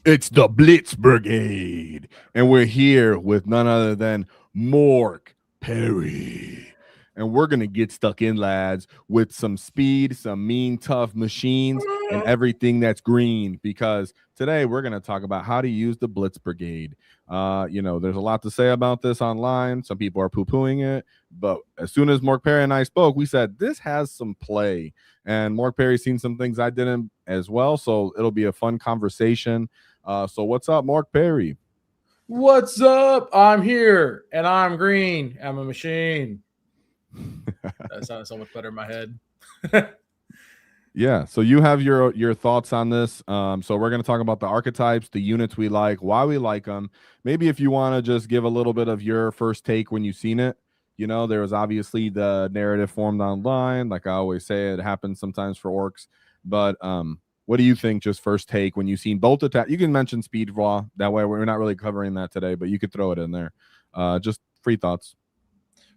It's the Blitz Brigade, and we're here with none other than Mork Perry. And we're going to get stuck in, lads, with some speed, some mean, tough machines, and everything that's green. Because today we're going to talk about how to use the Blitz Brigade. There's a lot to say about this online. Some people are poo pooing it. But as soon as Mork Perry and I spoke, we said this has some play. And Mork Perry's seen some things I didn't as well. So it'll be a fun conversation. So what's up, Mark Perry? What's up? I'm here and I'm green. I'm a machine. That sounded so much better in my head. Yeah. So you have your thoughts on this. So we're going to talk about the archetypes, the units we like, why we like them. Maybe if you want to just give a little bit of your first take when you've seen it. You know, there was obviously the narrative formed online. Like I always say, it happens sometimes for orcs. But what do you think? Just first take when you've seen both attack. You can mention speed raw. That way, we're not really covering that today, but you could throw it in there. Just free thoughts.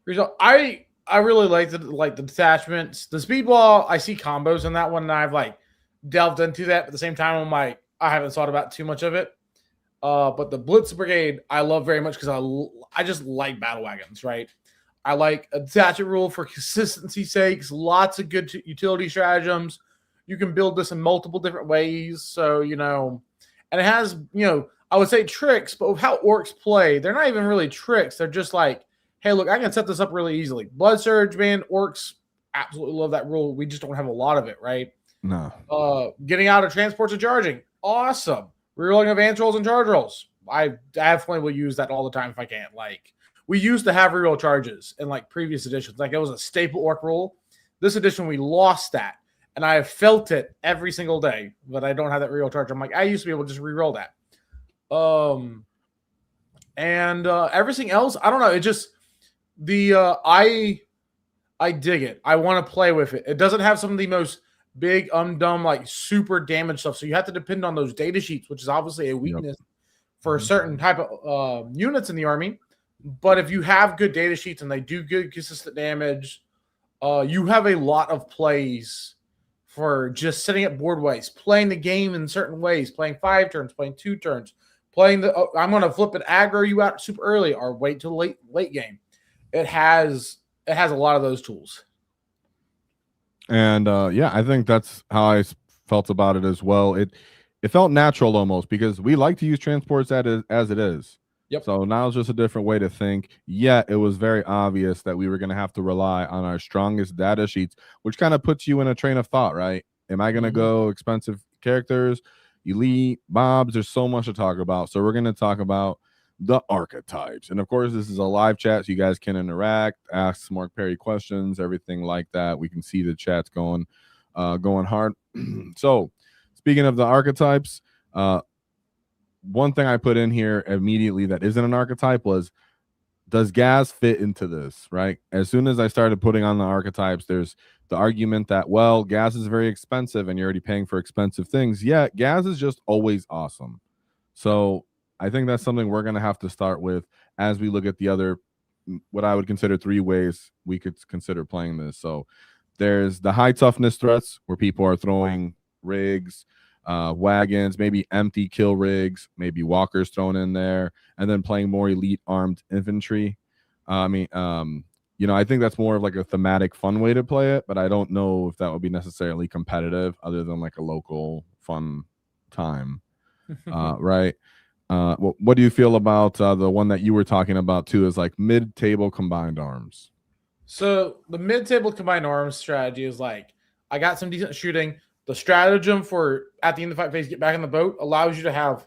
I really like the detachments. The speedball, I see combos in that one, and I've like delved into that. But at the same time, I'm like, I haven't thought about too much of it. But the Blitz Brigade, I love very much because I just like battle wagons, right? I like a detachment rule for consistency's sakes. Lots of good utility stratagems. You can build this in multiple different ways. So, and it has, I would say tricks, but with how orcs play, they're not even really tricks. They're just like, hey, look, I can set this up really easily. Blood Surge, man, orcs absolutely love that rule. We just don't have a lot of it, right? No. Getting out of transports and charging, awesome. Rerolling advance rolls and charge rolls. I definitely will use that all the time if I can. Like, we used to have reroll charges in like previous editions. Like, it was a staple orc rule. This edition, we lost that. And I have felt it every single day, but I don't have that reroll charge. I'm like, I used to be able to just reroll that. And everything else, I don't know. It just I dig it. I want to play with it. It doesn't have some of the most big, dumb, like super damage stuff. So you have to depend on those data sheets, which is obviously a weakness for a certain type of units in the army. But if you have good data sheets and they do good consistent damage, you have a lot of plays for just setting up board ways, playing the game in certain ways, playing 5 turns, playing 2 turns, playing I'm going to flip and aggro you out super early or wait till late game. It has a lot of those tools. And I think that's how I felt about it as well. It felt natural almost because we like to use transports as it is. Yep. So now it's just a different way to think. Yet it was very obvious that we were going to have to rely on our strongest data sheets, which kind of puts you in a train of thought, right? Am I going to go expensive characters, elite, mobs? There's so much to talk about. So we're going to talk about the archetypes. And of course, this is a live chat, so you guys can interact, ask Mark Perry questions, everything like that. We can see the chats going hard. So speaking of the archetypes, one thing I put in here immediately that isn't an archetype was, does gas fit into this, right? As soon as I started putting on the archetypes, there's the argument that, well, gas is very expensive and you're already paying for expensive things. Yeah, gas is just always awesome. So I think that's something we're going to have to start with as we look at the other, what I would consider 3 ways we could consider playing this. So there's the high toughness threats where people are throwing rigs, wagons, maybe empty kill rigs, maybe walkers thrown in there, and then playing more elite armed infantry. I think that's more of like a thematic fun way to play it, but I don't know if that would be necessarily competitive other than like a local fun time. Right. What do you feel about the one that you were talking about too, is like mid-table combined arms? So the mid-table combined arms strategy is like, I got some decent shooting. The stratagem for at the end of the fight phase, get back in the boat, allows you to have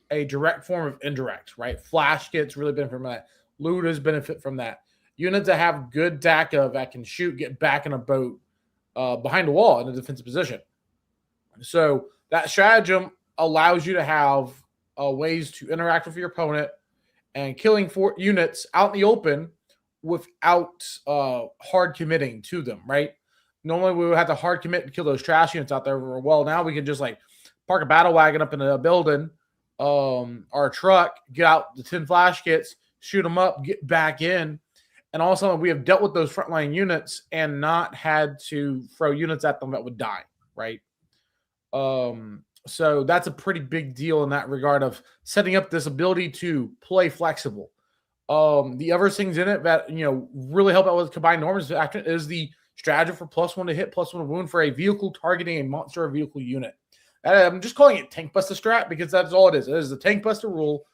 a direct form of indirect, right? Flash kits really benefit from that. Looters benefit from that. Units that have good DACA that can shoot, get back in a boat behind a wall in a defensive position. So that stratagem allows you to have ways to interact with your opponent and killing 4 units out in the open without hard committing to them, right? Normally we would have to hard commit and kill those trash units out there. Well, now we can just like park a battle wagon up in a building, our truck, get out the 10 flash kits, shoot them up, get back in. And also we have dealt with those frontline units and not had to throw units at them that would die, right? So that's a pretty big deal in that regard of setting up this ability to play flexible. The other things in it that really help out with combined norms is the strategy for +1 to hit, +1 to wound for a vehicle targeting a monster or vehicle unit. I'm just calling it Tank Buster strat because that's all it is. It is the Tank Buster rule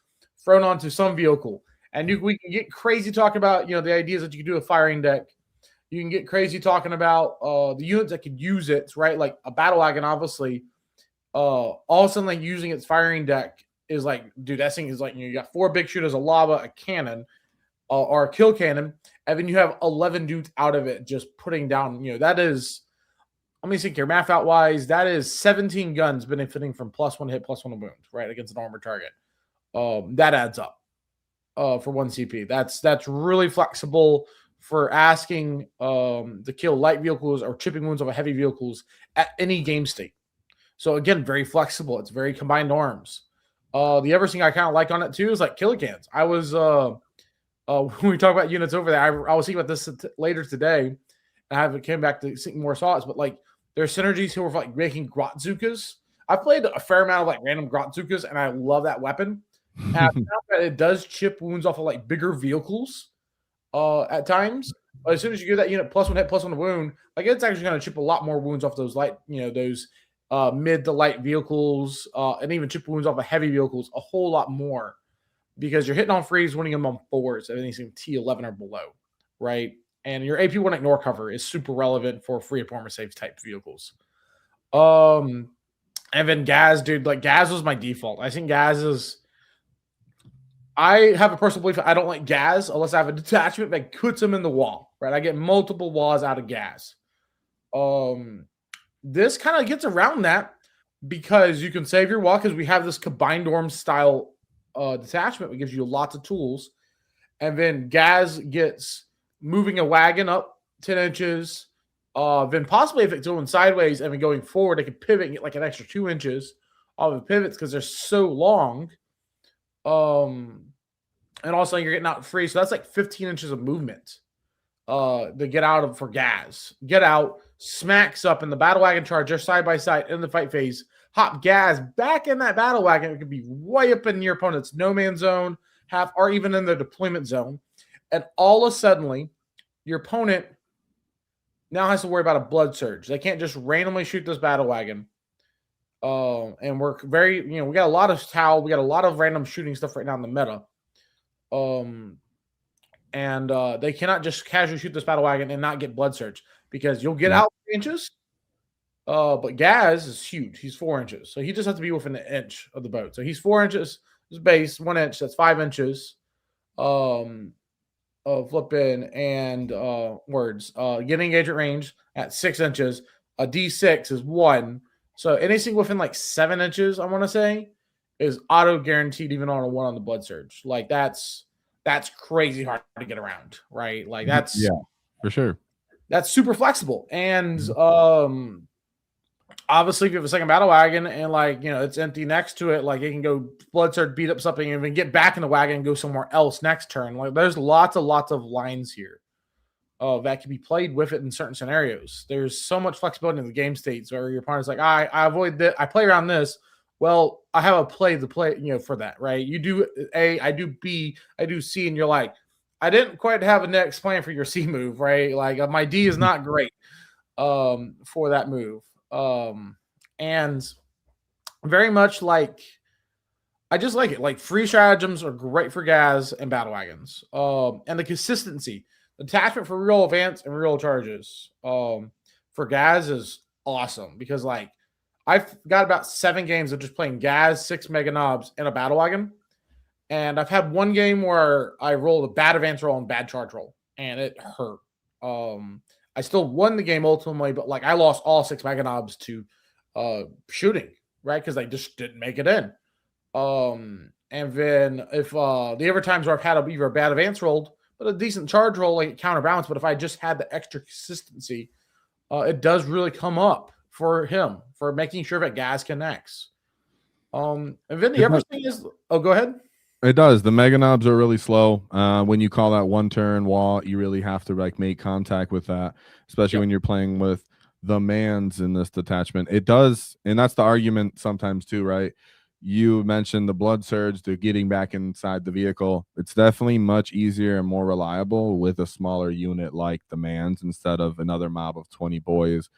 thrown onto some vehicle. And we can get crazy talking about the ideas that you can do a firing deck. You can get crazy talking about the units that could use it, right? Like a battle wagon, obviously. All of a sudden, like using its firing deck is like, dude, that thing is like, you got 4 big shooters, a lava, a cannon, or a kill cannon, and then you have 11 dudes out of it just putting down, that is, let me think here, math out wise, that is 17 guns benefiting from +1 hit, +1 wound, right, against an armored target. That adds up for 1 CP. That's really flexible for asking to kill light vehicles or chipping wounds of heavy vehicles at any game state. So again, very flexible. It's very combined arms. The other thing I kind of like on it too is like killer cans. I was when we talk about units over there, I was thinking about this later today. I haven't came back to think more thoughts, but like there's synergies here with like making Grotzukas. I've played a fair amount of like random Grotzukas, and I love that weapon. And I found that it does chip wounds off of like bigger vehicles at times. But as soon as you get that unit +1 hit, +1 wound, like it's actually going to chip a lot more wounds off those light, those mid to light vehicles, and even chip wounds off of heavy vehicles a whole lot more because you're hitting on freeze, winning them on 4s, anything T11 or below, right? And your AP1 ignore cover is super relevant for free armor saves type vehicles. And then Gaz, dude, like Gaz was my default. I think Gaz is. I have a personal belief I don't like Gaz unless I have a detachment that puts him in the wall, right? I get multiple walls out of Gaz. This kind of gets around that because you can save your wall because we have this combined arms style detachment that gives you lots of tools. And then Gaz gets moving a wagon up 10 inches. Then possibly if it's going sideways and then going forward, it can pivot and get like an extra 2 inches off the pivots because they're so long. And also you're getting out free. So that's like 15 inches of movement to get out of for Gaz. Get out, smacks up in the battle wagon charge, just side by side in the fight phase. Hop Gaz back in that battle wagon. It could be way up in your opponent's no man zone, half, or even in the deployment zone. And all of a sudden, your opponent now has to worry about a blood surge. They can't just randomly shoot this battle wagon. And we're very, we got a lot of towel. We got a lot of random shooting stuff right now in the meta. And they cannot just casually shoot this battle wagon and not get blood surge because you'll get out 3 inches. But Gaz is huge. He's 4 inches. So he just has to be within an inch of the boat. So he's 4 inches, his base, 1 inch. That's 5 inches. Flipping and words. Getting engagement range at 6 inches. A D6 is 1. So anything within like 7 inches, I want to say, is auto guaranteed even on a 1 on the blood surge. Like that's crazy hard to get around, right? Like that's for sure. That's super flexible. And obviously if you have a second battle wagon and like it's empty next to it, like it can go blood surge, beat up something, and then get back in the wagon and go somewhere else next turn. Like there's lots of lines here that can be played with it in certain scenarios. There's so much flexibility in the game states where your opponent's like, I avoid that, I play around this. Well, I have a play to play, for that, right? You do A, I do B, I do C, and you're like, I didn't quite have a next plan for your C move, right? Like my D is not great for that move. And very much like, I just like it. Like free stratagems are great for Gaz and battle wagons. And the consistency, attachment for real advance and real charges for Gaz is awesome because like I've got about 7 games of just playing Gaz, 6 mega knobs, and a battle wagon. And I've had 1 game where I rolled a bad advance roll and bad charge roll, and it hurt. I still won the game ultimately, but like I lost all 6 mega knobs to shooting, right? Because they just didn't make it in. And then if the other times where I've had either a bad advance rolled, but a decent charge roll, like counterbalance, but if I just had the extra consistency, it does really come up for him for making sure that Gaz connects. And then the other thing is, go ahead. It does. The mega knobs are really slow. When you call that 1 turn wall, you really have to like make contact with that, especially when you're playing with the mans in this detachment. It does, and that's the argument sometimes too, right? You mentioned the blood surge, the getting back inside the vehicle. It's definitely much easier and more reliable with a smaller unit like the mans instead of another mob of 20 boys,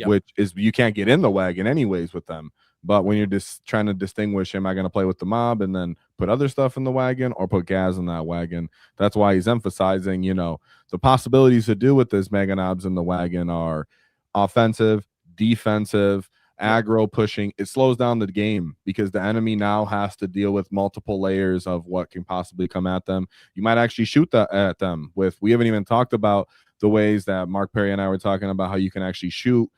which is you can't get in the wagon anyways with them. But when you're just trying to distinguish, am I going to play with the mob and then put other stuff in the wagon or put gas in that wagon? That's why he's emphasizing, the possibilities to do with this mega knobs in the wagon are offensive, defensive, aggro pushing. It slows down the game because the enemy now has to deal with multiple layers of what can possibly come at them. You might actually shoot that at them with, we haven't even talked about the ways that Mark Perry and I were talking about how you can actually shoot.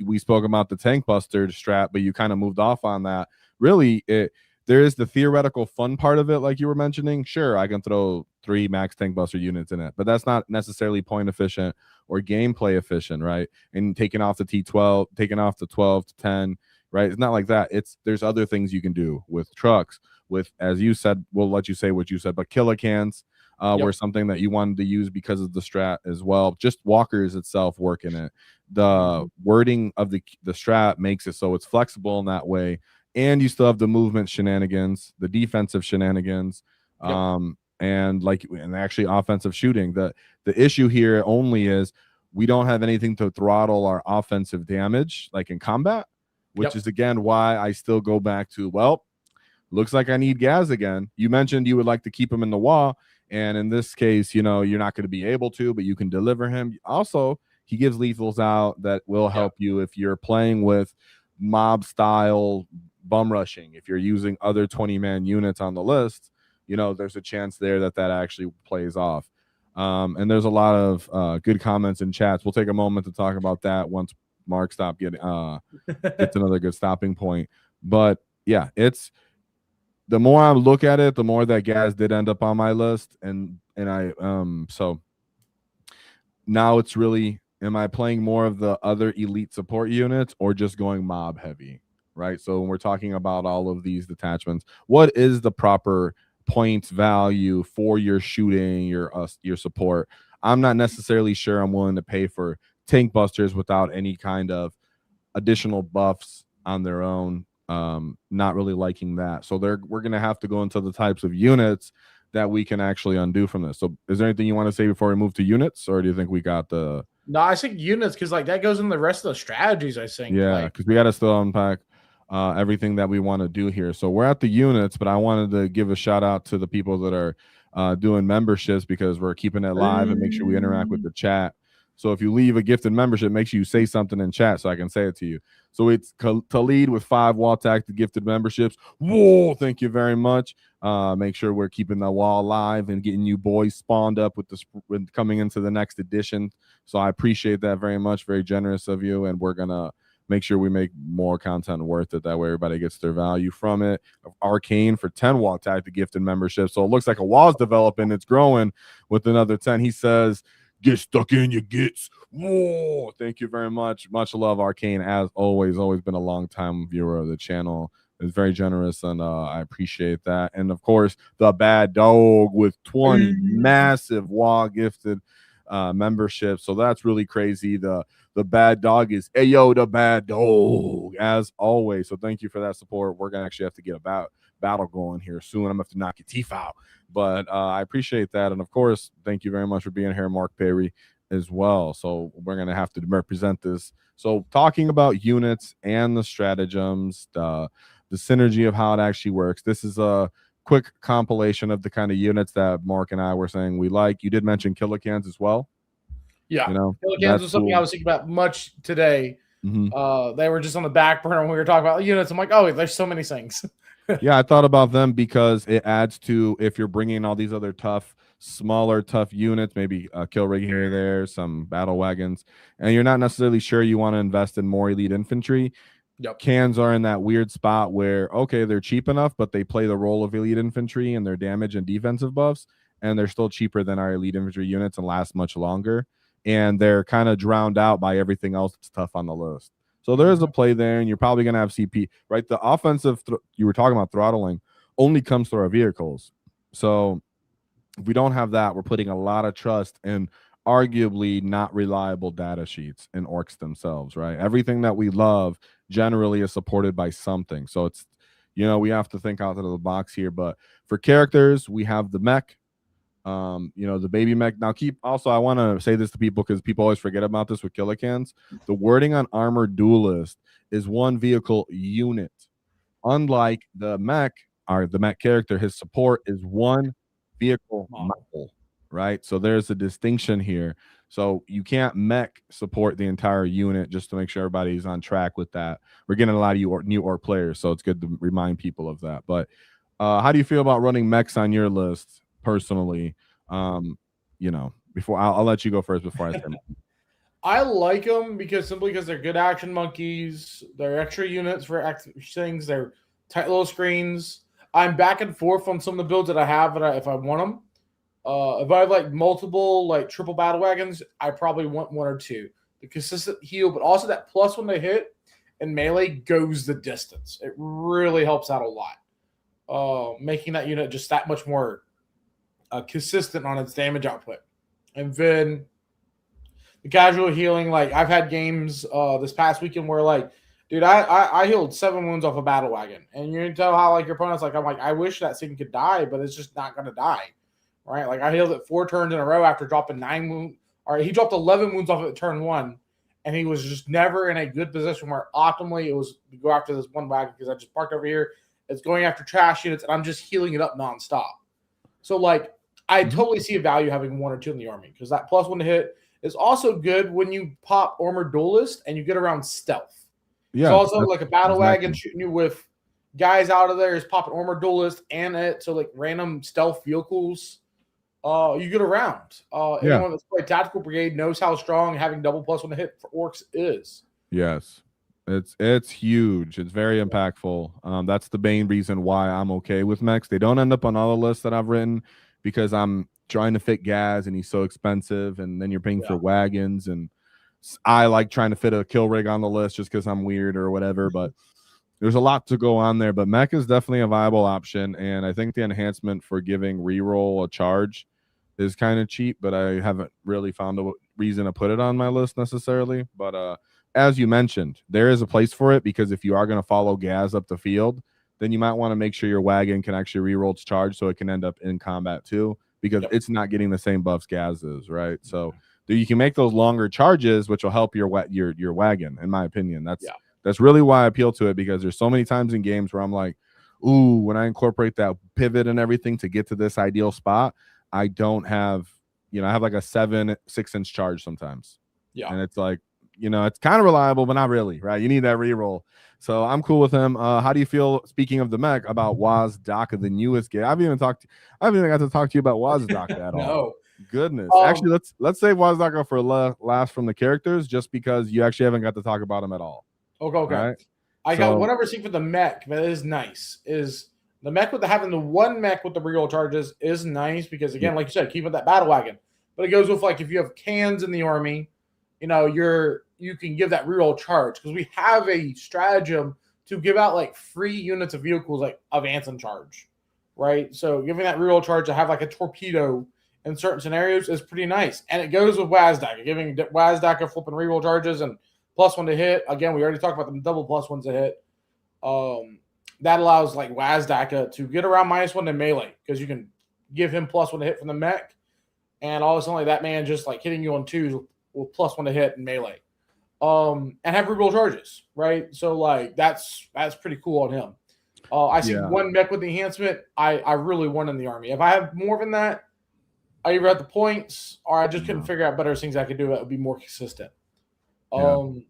We spoke about the tank buster strat, but you kind of moved off on that. Really, there is the theoretical fun part of it, like you were mentioning. Sure, I can throw 3 max tank buster units in it, but that's not necessarily point efficient or gameplay efficient, right? And taking off the T12, taking off the 12 to 10, right? It's not like that. There's other things you can do with trucks, with, as you said, we'll let you say what you said, but killicans were something that you wanted to use because of the strat as well. Just walkers itself work in it. The wording of the strat makes it so it's flexible in that way, and you still have the movement shenanigans, the defensive shenanigans, and actually offensive shooting. The issue here only is we don't have anything to throttle our offensive damage like in combat, which is again why I still go back to, well, looks like I need gas again. You mentioned you would like to keep him in the wall, and in this case, you're not going to be able to, but you can deliver him. Also, he gives lethals out that will help you if you're playing with mob style bum rushing. If you're using other 20-man units on the list, there's a chance there that actually plays off. And there's a lot of good comments in chats. We'll take a moment to talk about that once Mark gets another good stopping point. But yeah, it's the more I look at it, the more that gas did end up on my list, and I so now it's really, am I playing more of the other elite support units or just going mob heavy, right? So when we're talking about all of these detachments, what is the proper points value for your shooting, your support? I'm not necessarily sure I'm willing to pay for tank busters without any kind of additional buffs on their own. Not really liking that. So we're going to have to go into the types of units that we can actually undo from this. So is there anything you want to say before we move to units, or do you think we got the... No, I think units, because like that goes in the rest of the strategies, I think. Yeah, because we got to still unpack everything that we want to do here. So we're at the units, but I wanted to give a shout out to the people that are doing memberships, because we're keeping it live and make sure we interact with the chat. So if you leave a gifted membership, make sure you say something in chat so I can say it to you. So it's Khalid with 5 WAAAGH gifted memberships. Whoa, thank you very much. Make sure we're keeping the wall alive and getting you boys spawned up with coming into the next edition. So I appreciate that very much. Very generous of you. And we're going to make sure we make more content worth it. That way everybody gets their value from it. Arcane for 10 WAAAGH gifted membership. So it looks like a wall's developing. It's growing with another 10. He says, get stuck in your gets. Whoa, thank you very much. Much love, Arcane. As always been a long time viewer of the channel. It's very generous, and I appreciate that. And of course, the bad dog with 20 massive WAAAGH gifted memberships. So that's really crazy. The bad dog is Ayo the bad dog, as always. So thank you for that support. We're gonna actually have to get a battle going here soon. I'm gonna have to knock your teeth out. But I appreciate that. And of course, thank you very much for being here, Mark Perry, as well. So we're going to have to represent this. So talking about units and the stratagems, the synergy of how it actually works. This is a quick compilation of the kind of units that Mark and I were saying we like. You did mention killicans as well. Yeah, killicans was something cool. I was thinking about much today. They were just on the back burner when we were talking about units. I'm like, oh, there's so many things. Yeah, I thought about them because it adds to, if you're bringing all these other smaller tough units, maybe a kill rig here or there, some battle wagons, and you're not necessarily sure you want to invest in more elite infantry. Cans are in that weird spot where, okay, they're cheap enough, but they play the role of elite infantry and their damage and defensive buffs, and they're still cheaper than our elite infantry units and last much longer. And they're kind of drowned out by everything else that's tough on the list. So there is a play there, and you're probably going to have CP, right? The offensive, you were talking about throttling, only comes through our vehicles. So if we don't have that, we're putting a lot of trust in arguably not reliable data sheets in orcs themselves, right? Everything that we love generally is supported by something. So it's, we have to think out of the box here. But for characters, we have the mech, the baby mech. Now I want to say this to people because people always forget about this with Killicans. The wording on Armored Duelist is one vehicle unit. Unlike the mech, or the mech character, his support is one vehicle model, right? So there's a distinction here. So you can't mech support the entire unit, just to make sure everybody's on track with that. We're getting a lot of new orc players, so it's good to remind people of that. But how do you feel about running mechs on your list personally? Before I'll let you go first before I say I like them simply because they're good action monkeys. They're extra units for things. They're tight little screens. I'm back and forth on some of the builds that I have, if I want them. If I have like multiple, like triple battle wagons, I probably want one or two. The consistent heal, but also that plus when they hit and melee goes the distance. It really helps out a lot, making that unit just that much more consistent on its damage output. And then the casual healing, like I've had games this past weekend where like, dude, I healed 7 wounds off a battle wagon, and you can tell how like your opponent's like, I'm like, I wish that thing could die, but it's just not gonna die, right? Like I healed it 4 turns in a row after dropping 9 wounds. All right, he dropped 11 wounds off at turn 1, and he was just never in a good position where optimally it was to go after this one wagon because I just parked over here. It's going after trash units, and I'm just healing it up nonstop. So like, I totally see a value having 1 or 2 in the army because that plus 1 to hit is also good when you pop Armored Duelist and you get around stealth. Yeah, it's also like a battle wagon shooting you with guys out of there is popping Armored Duelist and it, so like random stealth vehicles. You get around. Anyone that's played Tactical Brigade knows how strong having double plus 1 to hit for orcs is. Yes. It's huge. It's very impactful. That's the main reason why I'm okay with mechs. They don't end up on all the lists that I've written because I'm trying to fit Gaz and he's so expensive, and then you're paying for wagons, and I like trying to fit a kill rig on the list just because I'm weird or whatever. But there's a lot to go on there. But mech is definitely a viable option, and I think the enhancement for giving reroll a charge is kind of cheap, but I haven't really found a reason to put it on my list necessarily. But as you mentioned, there is a place for it because if you are going to follow Gaz up the field, then you might want to make sure your wagon can actually reroll its charge so it can end up in combat too, because it's not getting the same buffs Gaz is, right? So you can make those longer charges, which will help your wagon, in my opinion. That's really why I appeal to it, because there's so many times in games where I'm like, ooh, when I incorporate that pivot and everything to get to this ideal spot, I don't have, I have like a 6-inch charge sometimes. Yeah. And it's like, it's kind of reliable, but not really, right? You need that reroll. So I'm cool with him. How do you feel, speaking of the mech, about WAAAGH, the newest game? I haven't even got to talk to you about WAAAGH at all. No. Goodness. Actually, let's save WAAAGH for last from the characters, just because you actually haven't got to talk about him at all. Okay. Right? I got one other thing for the mech that is nice. Is the mech with having the one mech with the reroll charges is nice because, again, like you said, keep it that battle wagon. But it goes with, like, if you have cans in the army, you can give that reroll charge, because we have a stratagem to give out like free units of vehicles like advance and charge, right? So giving that reroll charge to have like a torpedo in certain scenarios is pretty nice, and it goes with WAAAGH, giving WAAAGH flipping reroll charges and +1 to hit. Again, we already talked about the double +1s to hit. That allows like WAAAGH to get around -1 to melee, because you can give him +1 to hit from the mech, and all of a sudden that man just like hitting you on 2s with +1 to hit in melee. And have reroll charges, right? So like that's pretty cool on him. I see one mech with the enhancement. I really want in the army. If I have more than that, I either had the points or I just couldn't figure out better things I could do that would be more consistent. The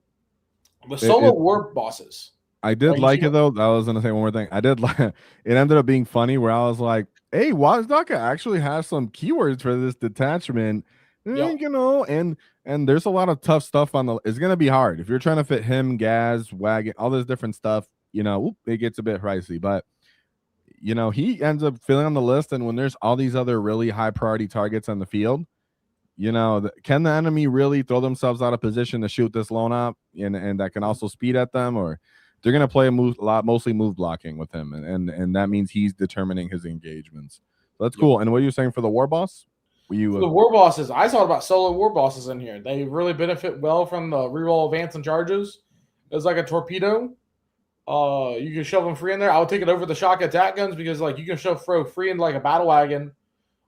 solo war bosses. I did like it though. I was gonna say one more thing. I did like it. Ended up being funny where I was like, "Hey, WAAAGH actually has some keywords for this detachment." And there's a lot of tough stuff on the. It's gonna be hard if you're trying to fit him, Gaz, wagon, all this different stuff. It gets a bit pricey, but he ends up filling on the list. And when there's all these other really high priority targets on the field, can the enemy really throw themselves out of position to shoot this lone up, and that can also speed at them, or they're gonna play mostly move blocking with him, and that means he's determining his engagements. So that's cool. And what are you saying for the war boss? You For the war bosses, I thought about solo war bosses in here. They really benefit well from the reroll advance and charges. It's like a torpedo. You can shove them free in there. I'll take it over the shock attack guns because like you can throw free into like a battle wagon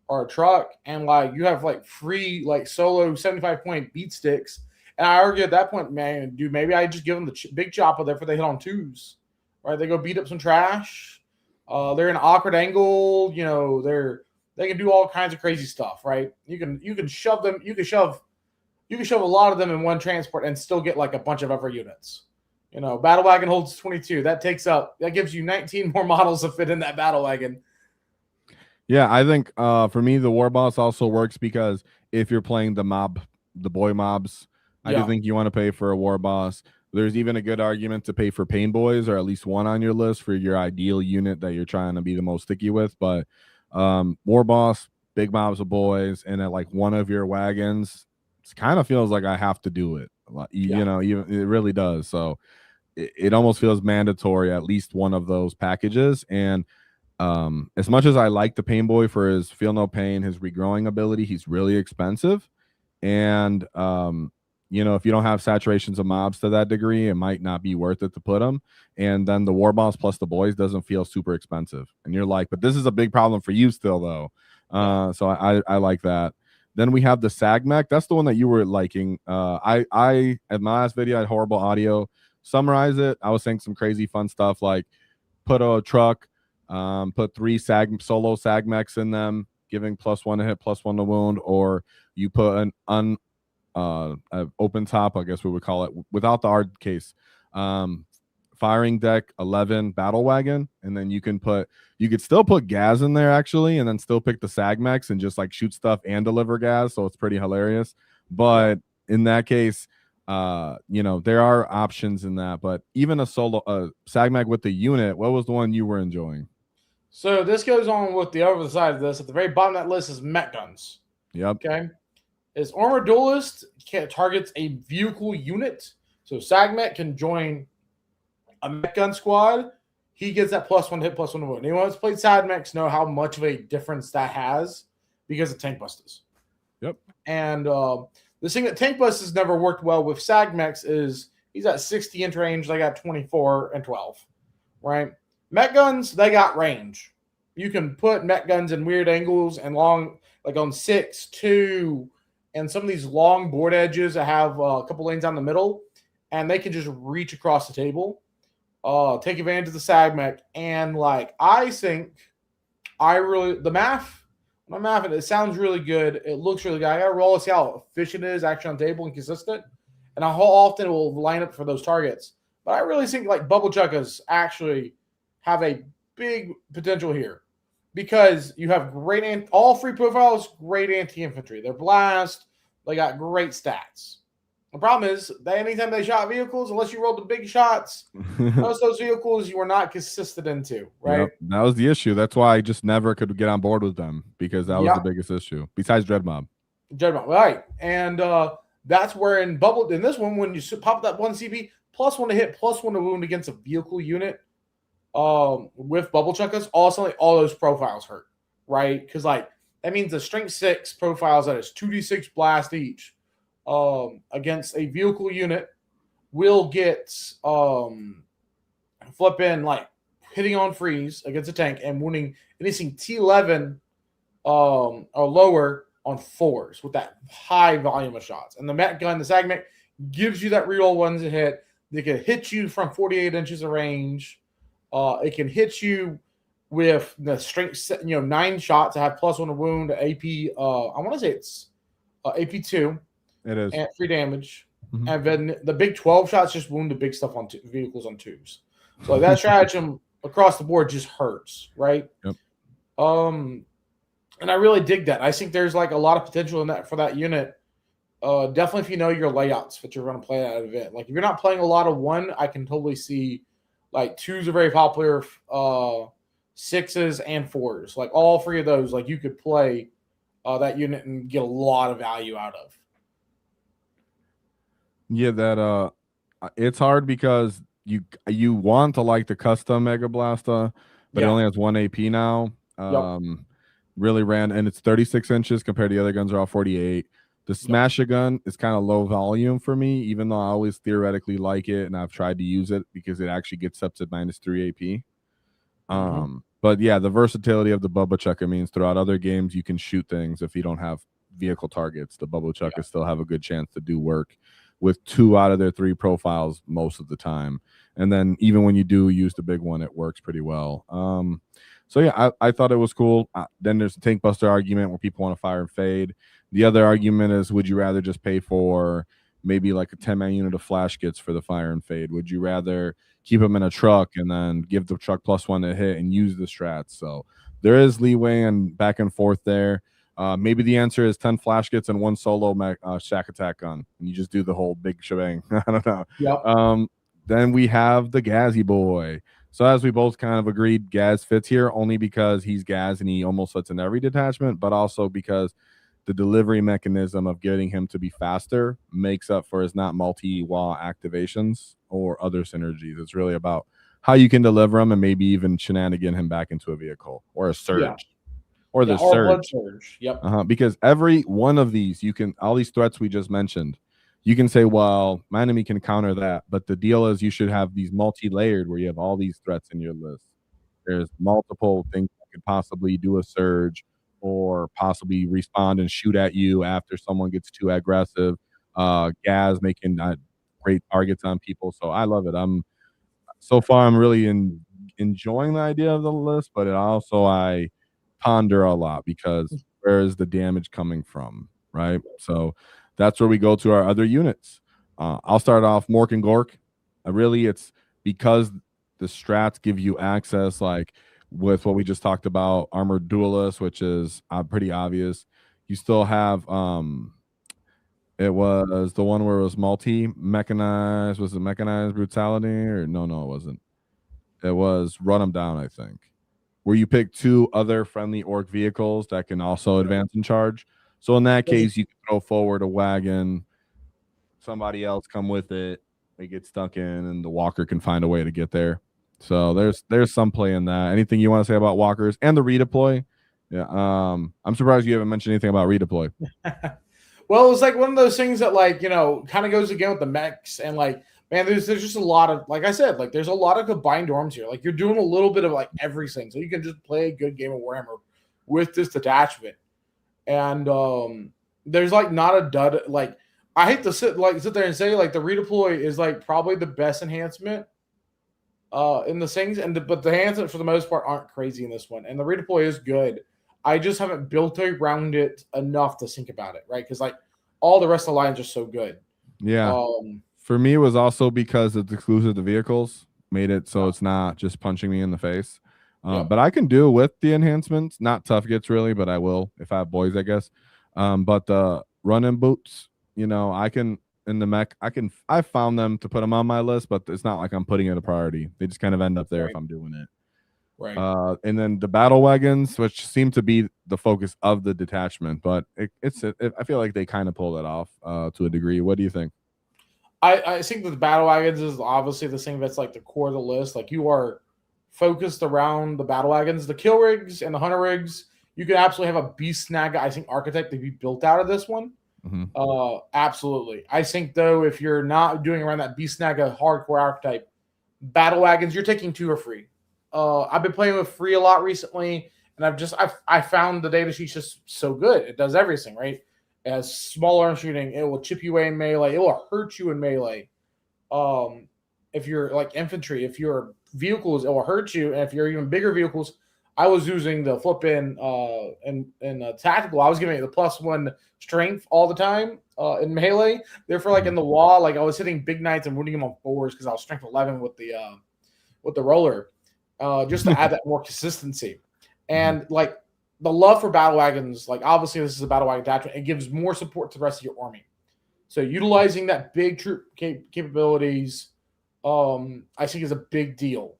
or a truck, and like you have like free like solo 75-point beat sticks. And I argue at that point, man, dude, maybe I just give them the big chopper there for they hit on twos, right? They go beat up some trash. They're in an awkward angle. You know, they can do all kinds of crazy stuff, right? You can shove them. You can shove a lot of them in one transport and still get like a bunch of other units. You know, battle wagon holds 22. That gives you 19 more models to fit in that battle wagon. Yeah, I think for me the war boss also works because if you're playing the boy mobs, I do think you want to pay for a war boss. There's even a good argument to pay for pain boys or at least one on your list for your ideal unit that you're trying to be the most sticky with. But war boss, big mobs of boys, and at like one of your wagons, it kind of feels like I have to do it. You know, even it really does. So it almost feels mandatory at least one of those packages. And as much as I like the pain boy for his feel no pain, his regrowing ability, he's really expensive. And you know, if you don't have saturations of mobs to that degree, it might not be worth it to put them. And then the war boss plus the boys doesn't feel super expensive. And you're like, but this is a big problem for you still though. So I like that. Then we have the SAG mech. That's the one that you were liking. I at my last video I had horrible audio. Summarize it. I was saying some crazy fun stuff like put a truck, put 3 solo SAG mechs in them, giving +1 to hit, +1 to wound, or you put an open top, I guess we would call it, without the hard case, firing deck 11 battle wagon, and then you could still put gas in there actually, and then still pick the SAG mechs and just like shoot stuff and deliver gas, so it's pretty hilarious. But in that case, you know, there are options in that. But even a solo SAG mech with the unit, what was the one you were enjoying? So this goes on with the other side of this. At the very bottom of that list is mech guns. Yep. Okay. Is Armored Duelist targets a vehicle unit. So SAG mech can join a mech gun squad. He gets that +1 hit, +1 to wound. Anyone who's played SAG mechs know how much of a difference that has because of tank busters. Yep. And the thing that tank busters never worked well with SAG mechs is he's at 60-inch range. They got 24 and 12, right? Mech guns, they got range. You can put mech guns in weird angles and long, like on 6, 2, and some of these long board edges that have a couple lanes down the middle, and they can just reach across the table, take advantage of the SAG mech. And like, I think the math, when I'm mathing, it sounds really good. It looks really good. I got to roll to see how efficient it is actually on table and consistent, and how often it will line up for those targets. But I really think like bubble chuckas actually have a big potential here because you have all 3 profiles, great anti-infantry. They're blast. They got great stats. The problem is that anytime they shot vehicles, unless you rolled the big shots, most of those vehicles you were not consistent into, right? Yep, that was the issue. That's why I just never could get on board with them, because that was the biggest issue besides Dreadmob. Dreadmob, right? And that's where in this one, when you pop that 1 CP, +1 to hit, +1 to wound against a vehicle unit, with bubble chuckas, all those profiles hurt, right? Because like that means the strength 6 profiles that is 2d6 blast each against a vehicle unit will get flip in like hitting on freeze against a tank and wounding anything T11 or lower on 4s with that high volume of shots. And the mech gun, the SAG mech, gives you that reroll 1s to hit. They can hit you from 48 inches of range. It can hit you with the strength, 9 shots. I have +1 to wound, AP. I want to say it's AP2. It is. And 3 damage. Mm-hmm. And then the big 12 shots just wound the big stuff on vehicles on 2s. So like, that stratagem across the board just hurts, right? Yep. And I really dig that. I think there's like a lot of potential in that for that unit. Definitely if you know your layouts that you're going to play at an event. Like if you're not playing a lot of 1, I can totally see like 2s are very popular, 6s and 4s. Like all 3 of those, like you could play that unit and get a lot of value out of. Yeah, that it's hard because you want to like the custom Mega Blaster, but it only has 1 AP now. really ran, and it's 36 inches compared to the other guns are all 48. The Smasher gun is kind of low volume for me, even though I always theoretically like it, and I've tried to use it because it actually gets up to -3 AP. But yeah, the versatility of the Bubba Chucker means throughout other games you can shoot things if you don't have vehicle targets. The Bubba Chuckers still have a good chance to do work with 2 out of their 3 profiles most of the time. And then even when you do use the big one, it works pretty well. So yeah, I thought it was cool. Then there's the tank buster argument where people want to fire and fade. The other argument is, would you rather just pay for maybe like a 10-man unit of flash kits for the fire and fade? Would you rather keep them in a truck and then give the truck +1 to hit and use the strats? So there is leeway and back and forth there. Maybe the answer is 10 flash kits and 1 solo shack attack gun, and you just do the whole big shebang. I don't know. Yep. Then we have the Gazzy boy. So as we both kind of agreed, Gaz fits here only because he's Gaz and he almost fits in every detachment, but also because the delivery mechanism of getting him to be faster makes up for his not multi-WAAAGH activations or other synergies. It's really about how you can deliver him and maybe even shenanigan him back into a vehicle or a surge or the surge. Yep. Because every one of these, you can, all these threats we just mentioned, you can say, well, my enemy can counter that. But the deal is you should have these multi-layered where you have all these threats in your list. There's multiple things that could possibly do a surge or possibly respond and shoot at you after someone gets too aggressive. Gaz making great targets on people. So I love it. So far I'm really enjoying the idea of the list, but it also I ponder a lot because where is the damage coming from, right? So that's where we go to our other units. I'll start off Mork and Gork. Really, it's because the strats give you access, like with what we just talked about, Armored Duelist, which is pretty obvious. You still have it was the one where it was multi-mechanized. Was it Mechanized Brutality? Or no, it wasn't. It was Run Them Down, I think, where you pick 2 other friendly orc vehicles that can also advance and charge. So in that case, you can throw forward a wagon, somebody else come with it, they get stuck in, and the walker can find a way to get there. So there's some play in that. Anything you want to say about walkers and the redeploy? Yeah, I'm surprised you haven't mentioned anything about redeploy. Well, it's like one of those things that, like, you know, kind of goes again with the mechs, and like, man, there's just a lot of, like I said, like there's a lot of combined norms here. Like you're doing a little bit of like everything, so you can just play a good game of Warhammer with this detachment. And there's like not a dud. Like I hate to sit there and say like the redeploy is like probably the best enhancement in the things, but the enhancements for the most part aren't crazy in this one, and the redeploy is good. I just haven't built around it enough to think about it, right? Because like all the rest of the lines are so good. Yeah. For me, it was also because it's exclusive to vehicles, made it so it's not just punching me in the face. But I can do with the enhancements, not tough gets really, but I will if I have boys, I guess. But the running boots, you know, I can in the mech, I found them to put them on my list, but it's not like I'm putting it a priority. They just kind of end up there if I'm doing it. Right. And then the battle wagons, which seem to be the focus of the detachment, but I feel like they kind of pull that off to a degree. What do you think? I think that the battle wagons is obviously the thing that's like the core of the list. Like you are focused around the battle wagons, the kill rigs and the hunter rigs. You could absolutely have a beast snag, I think, archetype to be built out of this one. Absolutely. I think though, if you're not doing around that beast snag hardcore archetype, battle wagons, you're taking 2 or free. I've been playing with free a lot recently, and I found the data sheet's just so good. It does everything, right? It has small arm shooting. It will chip you away in melee. It will hurt you in melee. If you're like infantry, if you're vehicles, it will hurt you. And if you're even bigger vehicles, I was using the flip in tactical. I was giving it the +1 strength all the time in melee. Therefore, like in the wall, like I was hitting big knights and wounding them on 4s because I was strength 11 with the roller. Just to add that more consistency. And like the love for battle wagons, like obviously this is a battle wagon attachment, it gives more support to the rest of your army. So utilizing that big troop capabilities, I think is a big deal.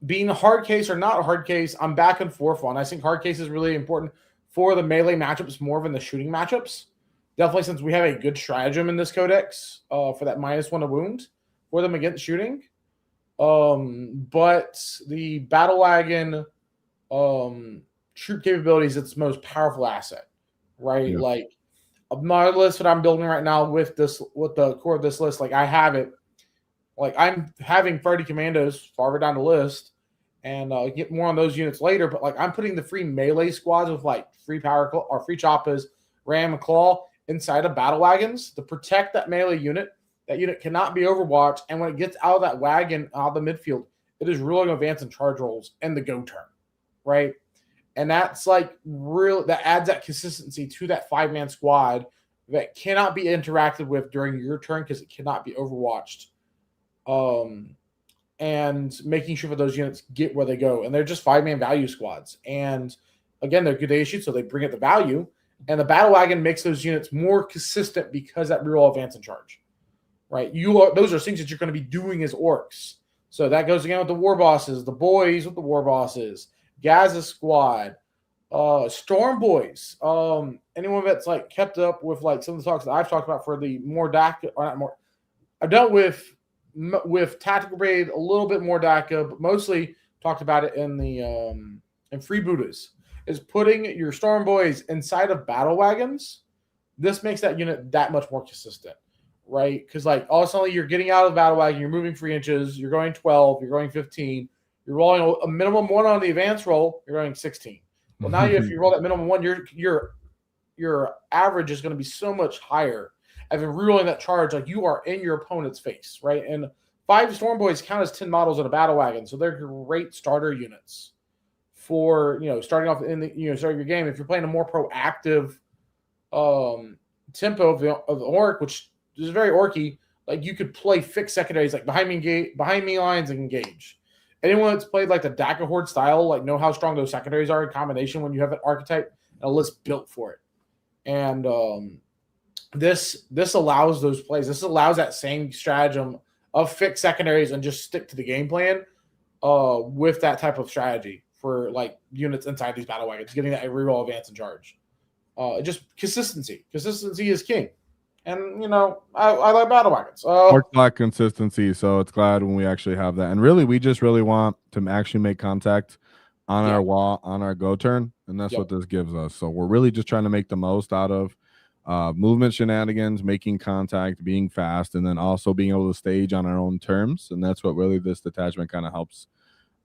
Being a hard case or not a hard case, I'm back and forth on. I think hard case is really important for the melee matchups more than the shooting matchups. Definitely, since we have a good stratagem in this codex for that -1 to wound for them against But the battle wagon troop capabilities its most powerful asset, right? Yeah. Like my list that I'm building right now with the core of this list, like I have it, like I'm having 30 commandos farther down the list, and get more on those units later. But like I'm putting the free melee squads with like free power or free choppas, ram and claw inside of battle wagons to protect that melee unit. That unit cannot be overwatched, and when it gets out of that wagon out of the midfield, it is ruling advance and charge rolls and the go turn, right? And that's like real. That adds that consistency to that 5-man squad that cannot be interacted with during your turn because it cannot be overwatched. And making sure that those units get where they go, and they're just 5-man value squads. And again, they're good day shoot, so they bring up the value. And the battle wagon makes those units more consistent because that reroll advance and charge. Right, those are things that you're going to be doing as orcs. So that goes again with the war bosses, the boys with the war bosses, Gaza squad, Storm boys. Anyone that's like kept up with like some of the talks that I've talked about for the more DACA or not more. I've dealt with Tactical Brigade a little bit more DACA, but mostly talked about it in the in Freebooters. Is putting your Storm boys inside of battle wagons. This makes that unit that much more consistent. Right? Because like all of a sudden you're getting out of the battle wagon, you're moving 3 inches, you're going 12, you're going 15, you're rolling a minimum 1 on the advance roll, you're going 16. Well, now if you roll that minimum 1, your average is going to be so much higher. As in rerolling that charge, like you are in your opponent's face, right? And 5 Storm Boys count as 10 models in a battle wagon, so they're great starter units for starting off in the starting your game. If you're playing a more proactive tempo of the orc, which is very orky. Like you could play fixed secondaries like behind me lines and engage. Anyone that's played like the DACA Horde style, like know how strong those secondaries are in combination when you have an archetype and a list built for it. And this allows those plays. This allows that same stratagem of fixed secondaries and just stick to the game plan with that type of strategy for like units inside these battle wagons, getting that reroll advance and charge. Just consistency. Consistency is king. And I like battle wagons. Orcs lack consistency, so it's glad when we actually have that. And really, we just really want to actually make contact on our wall on our go turn, and that's what this gives us. So we're really just trying to make the most out of movement shenanigans, making contact, being fast, and then also being able to stage on our own terms. And that's what really this detachment kind of helps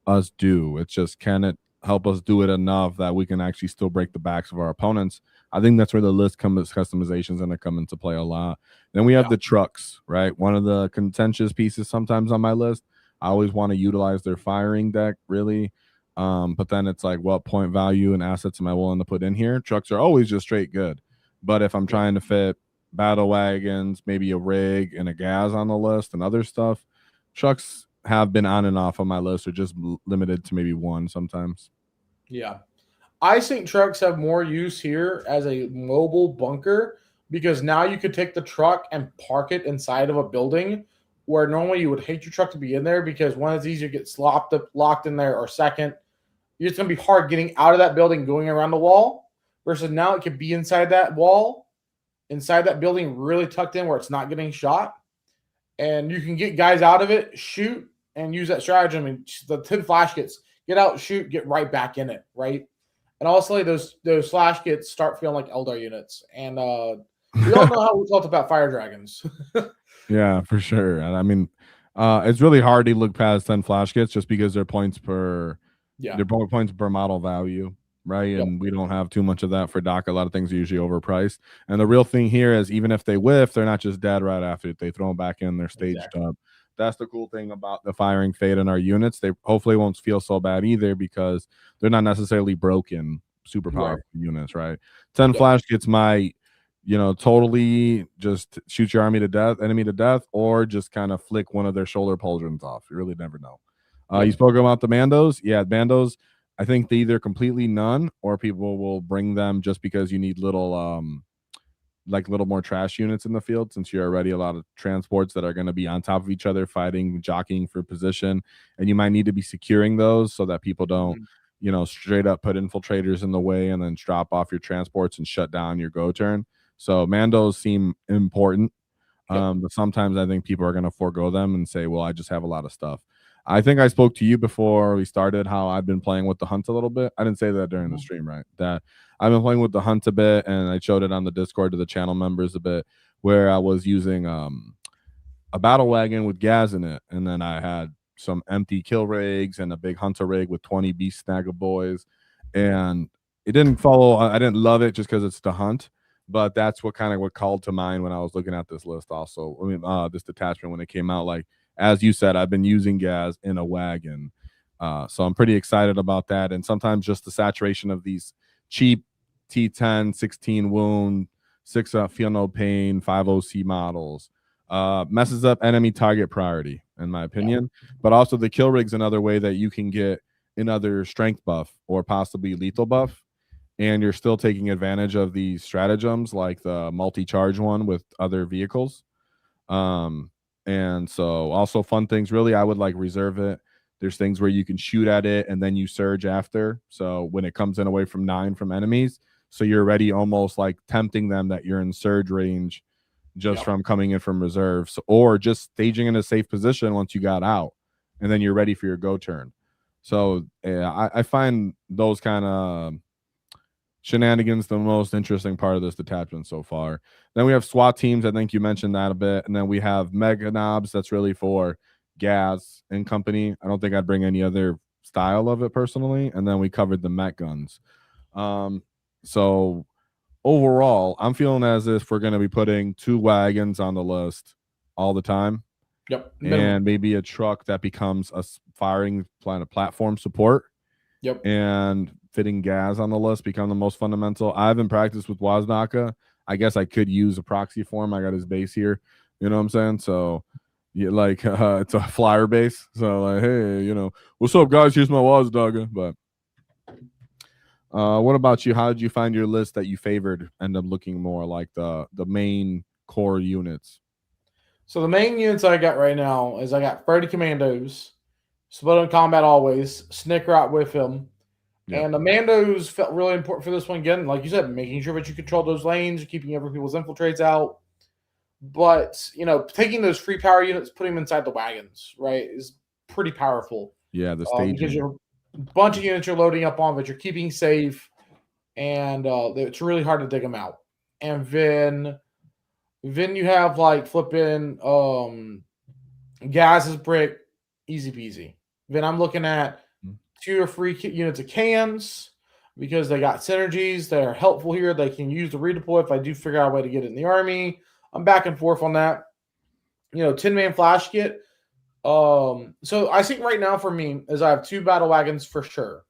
us do. It's just, can it help us do it enough that we can actually still break the backs of our opponents? I think that's where the list customizations going to come into play a lot. Then we have the trucks, right? One of the contentious pieces sometimes on my list. I always want to utilize their firing deck, really. But then it's like, what point value and assets am I willing to put in here? Trucks are always just straight good. But if I'm trying to fit battle wagons, maybe a rig and a gas on the list and other stuff, trucks have been on and off on my list, or just limited to maybe 1 sometimes. Yeah. I think trucks have more use here as a mobile bunker, because now you could take the truck and park it inside of a building where normally you would hate your truck to be in there, because one, it's easier to get locked in there, or second, it's going to be hard getting out of that building, going around the wall, versus now it could be inside that wall, inside that building, really tucked in where it's not getting shot. And you can get guys out of it, shoot, and use that stratagem. And the 10 flash kits, get out, shoot, get right back in it, right? And also those slash kits start feeling like Eldar units. And we all know how we felt about fire dragons. Yeah, for sure. And I mean, it's really hard to look past 10 flash kits just because they're points per model value, right? And we don't have too much of that for DACA. A lot of things are usually overpriced. And the real thing here is, even if they whiff, they're not just dead right after it. They throw them back in, they're staged up. That's the cool thing about the firing fate in our units. They hopefully won't feel so bad either, because they're not necessarily broken, super powerful units, right? 10 flash kits might, totally just shoot your enemy to death, or just kind of flick one of their shoulder pauldrons off. You really never know. You spoke about the bandos. Yeah, bandos, I think they either completely none, or people will bring them just because you need little more trash units in the field, since you're already a lot of transports that are going to be on top of each other, fighting, jockeying for position, and you might need to be securing those so that people don't straight up put infiltrators in the way and then drop off your transports and shut down your go turn. So mandos seem important, but sometimes I think people are going to forego them and say, well, I just have a lot of stuff. I think I spoke to you before we started how I've been playing with the hunt a little bit. I didn't say that during the stream, right? That I've been playing with the hunt a bit, and I showed it on the Discord to the channel members a bit, where I was using a battle wagon with gas in it, and then I had some empty kill rigs and a big hunter rig with 20 beast snagger boys, and it didn't follow. I didn't love it just because it's the hunt, but that's what called to mind when I was looking at this list. Also, I mean, this detachment when it came out, like as you said, I've been using gas in a wagon, so I'm pretty excited about that. And sometimes just the saturation of these cheap T10, 16 wound, 6 feel no pain, 5 OC models messes up enemy target priority, in my opinion. But also the kill rig's another way that you can get another strength buff or possibly lethal buff, and you're still taking advantage of these stratagems like the multi-charge one with other vehicles. And so also fun things, really, I would like reserve it. There's things where you can shoot at it and then you surge after. So when it comes in away from 9 from enemies, so you're already almost like tempting them that you're in surge range just from coming in from reserves, or just staging in a safe position once you got out, and then you're ready for your go turn. So yeah, I find those kind of shenanigans the most interesting part of this detachment so far. Then we have SWAT teams. I think you mentioned that a bit. And then we have mega knobs. That's really for gas and company. I don't think I'd bring any other style of it personally. And then we covered the mech guns. So overall, I'm feeling as if we're going to be putting 2 wagons on the list all the time. Yep. And maybe a truck that becomes a firing platform support. Yep. And fitting gas on the list become the most fundamental. I haven't practiced with WAAAGH. I guess I could use a proxy form. I got his base here. You know what I'm saying? So yeah, like it's a flyer base. So like, hey, you know, what's up, guys? Here's my WAAAGH. But what about you? How did you find your list that you favored end up looking more like the main core units? So the main units I got right now is I got 30 commandos, split on combat always, snicker out with him. Yep. And the Mandos felt really important for this one again. Like you said, making sure that you control those lanes, keeping other people's infiltrates out. But, you know, taking those free power units, putting them inside the wagons, right, is pretty powerful. Yeah, the staging. Because you're a bunch of units you're loading up on, but you're keeping safe. And it's really hard to dig them out. And then you have, like, flipping Gaz's brick, easy peasy. Then I'm looking at 2 or 3 units of cans because they got synergies. They are helpful here. They can use the redeploy if I do figure out a way to get it in the army. I'm back and forth on that. You know, 10-man flash kit. So I think right now for me is I have 2 battle wagons for sure.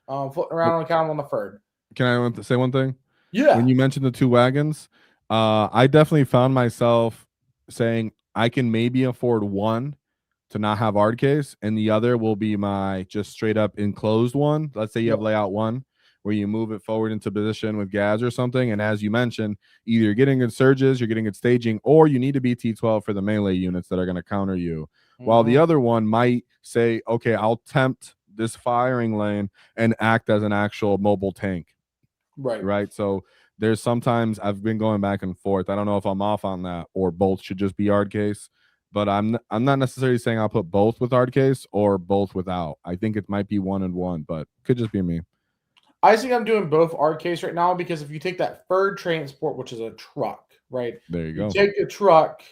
Floating around on account on the third. Can I say one thing? Yeah. When you mentioned the 2 wagons, I definitely found myself saying I can maybe afford one to not have art case, and the other will be my just straight up enclosed one. Let's say you have layout 1 where you move it forward into position with gas or something, and as you mentioned, either you're getting good surges, you're getting good staging, or you need to be T12 for the melee units that are going to counter you. While the other one might say, okay, I'll tempt this firing lane and act as an actual mobile tank. Right. So there's sometimes I've been going back and forth. I don't know if I'm off on that or both should just be hard case, but I'm not necessarily saying I'll put both with hard case or both without. I think it might be 1 and 1, but could just be me. I think I'm doing both hard case right now because if you take that third transport, which is a truck, right? There you go. Take a truck,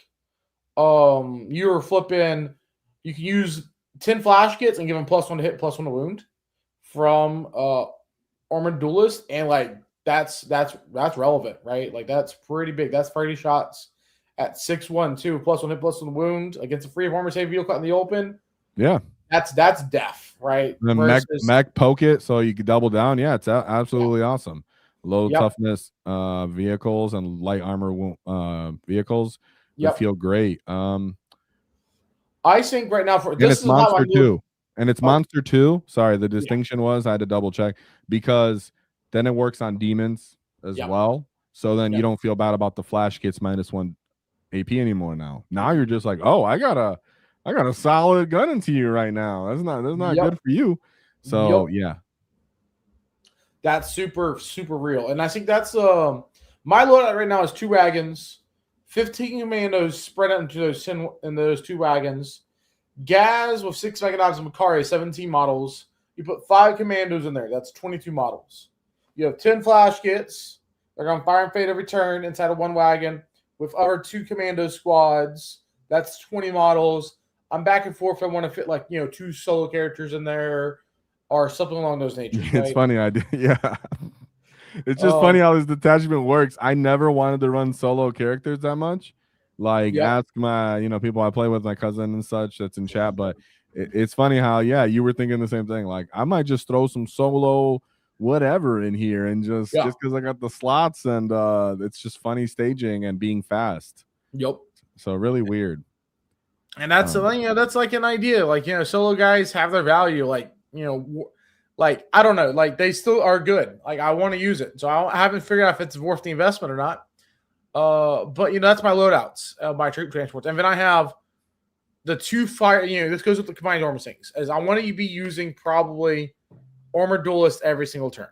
you're flipping, you can use 10 flash kits and give them +1 to hit, +1 to wound from armored duelist, and like that's relevant, right? Like that's pretty big. That's 30 shots at 6-1 too, +1 hit, +1 wound against a free of armor save vehicle in the open. Yeah, that's death, right? The mech poke it so you can double down. Yeah, it's absolutely awesome. Low toughness vehicles and light armor vehicles feel great. I think right now for this is monster too. And it's monster too. Sorry, the distinction was I had to double check because then it works on demons as well. So then you don't feel bad about the flash kits -1 AP anymore now. Now you're just like, oh, I got a solid gun into you right now. That's not good for you. So yeah. That's super, super real. And I think that's my loadout right now is 2 wagons, 15 commandos spread out into those 2 wagons. Gaz with 6 Mechanics and Macari, 17 models. You put 5 commandos in there. That's 22 models. You have 10 flash kits. They're going to fire and fade every turn inside of 1 wagon with other 2 commando squads. That's 20 models. I'm back and forth if I want to fit 2 solo characters in there or something along those natures. It's funny. Yeah. It's just funny how this detachment works. I never wanted to run solo characters that much. Ask my, people I play with, my cousin and such that's in chat. But it's funny how, you were thinking the same thing. I might just throw some solo whatever in here and just because I got the slots and it's just funny staging and being fast. Yep. So really weird. And that's that's like an idea. Solo guys have their value. I don't know. They still are good. I want to use it. So I haven't figured out if it's worth the investment or not. But that's my loadouts, my troop transports. And then I have the 2 fire, this goes with the combined armor things, is I want to be using probably armored duelist every single turn.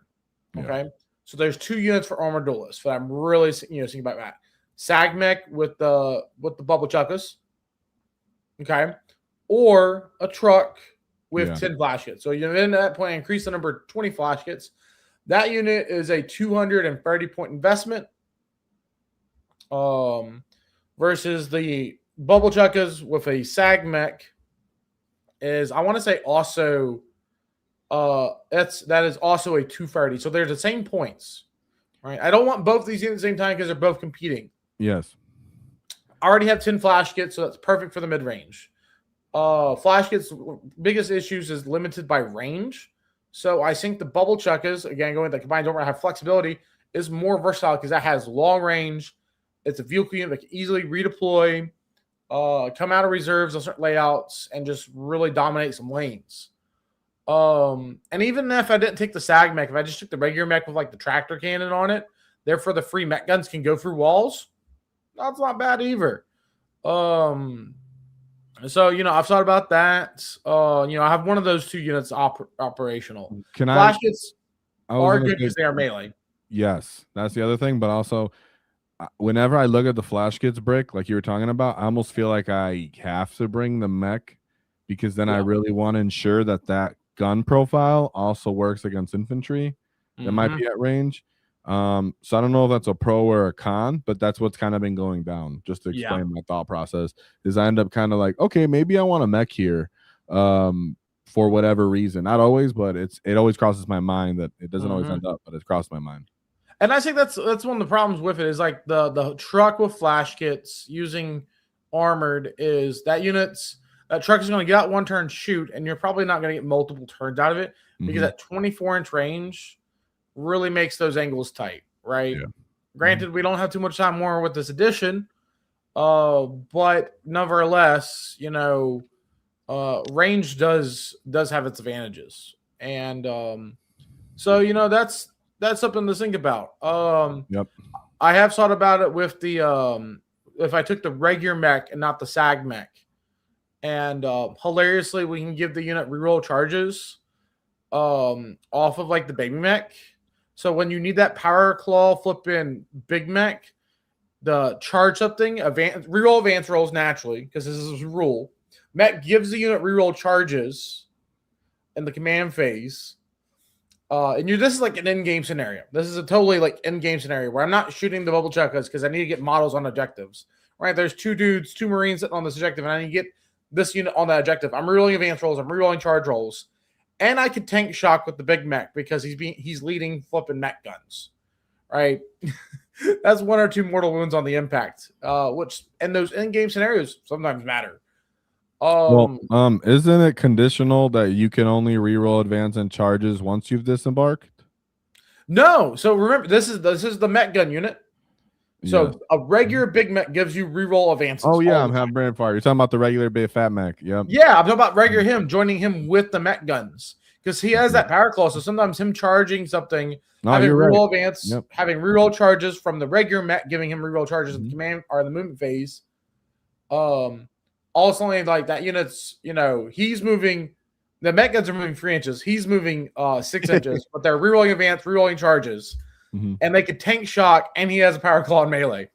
Okay. So there's 2 units for armored duelists that I'm really, thinking about that. Sagmech with the bubble chuckas. Okay. Or a truck with 10 flash kits. So you end at that point, increase the number to 20 flash kits. That unit is a 230 point investment. Versus the bubble chuckas with a Sagmech is, I want to say also, that is also a 230. So they're the same points, right? I don't want both these units at the same time because they're both competing. Yes. I already have 10 flash kits, so that's perfect for the mid range. Flash kits, biggest issues is limited by range. So I think the bubble chuckas, again, going with the combined don't have flexibility, is more versatile because that has long range. It's a vehicle unit that can easily redeploy, come out of reserves on certain layouts, and just really dominate some lanes. And even if I didn't take the SAG mech, if I just took the regular mech with the tractor cannon on it, therefore the free mech guns can go through walls. That's not bad either. So I've thought about that. I have one of those 2 units operational. Flash kits are good because they are melee. Yes, that's the other thing. But also, whenever I look at the flash kits brick, like you were talking about, I almost feel like I have to bring the mech because then I really want to ensure that gun profile also works against infantry that might be at range. So I don't know if that's a pro or a con, but that's what's kind of been going down. Just to explain my thought process is I end up kind of okay, maybe I want a mech here for whatever reason. Not always, but it always crosses my mind that it doesn't always end up, but it's crossed my mind. And I think that's one of the problems with it is the truck with flash kits using armored is that truck is going to get out 1 turn, shoot, and you're probably not going to get multiple turns out of it because that 24-inch range really makes those angles tight, right? Yeah. Granted, we don't have too much time more with this edition, but nevertheless, range does have its advantages, and so that's something to think about. I have thought about it with the if I took the regular mech and not the SAG mech, and hilariously, we can give the unit reroll charges off of the baby mech. So when you need that power claw flipping big mech, the charge up thing, reroll advance rolls naturally because this is a rule. Mech gives the unit reroll charges in the command phase. And this is an in-game scenario. This is a totally in-game scenario where I'm not shooting the bubble chuckas because I need to get models on objectives. Right? There's 2 dudes, 2 Marines sitting on this objective, and I need to get this unit on that objective. I'm rerolling advance rolls. I'm rerolling charge rolls. And I could tank shock with the big mech because he's leading flipping mech guns. Right? That's 1 or 2 mortal wounds on the impact, which in those in-game scenarios sometimes matter. Isn't it conditional that you can only reroll advance and charges once you've disembarked? No. So remember, this is the mech gun unit. So a regular big mech gives you reroll advances. Oh yeah, I'm having brain fire. You're talking about the regular big fat mech. Yep. Yeah, I'm talking about regular him joining him with the mech guns because he has that power claw. So sometimes him charging something, having reroll advance, having reroll charges from the regular mech, giving him reroll charges in the command or the movement phase. Also, that unit's, he's moving. The mech guns are moving 3 inches. He's moving 6 inches, but they're rerolling advance, rerolling charges. And they could tank shock, and he has a power claw in melee.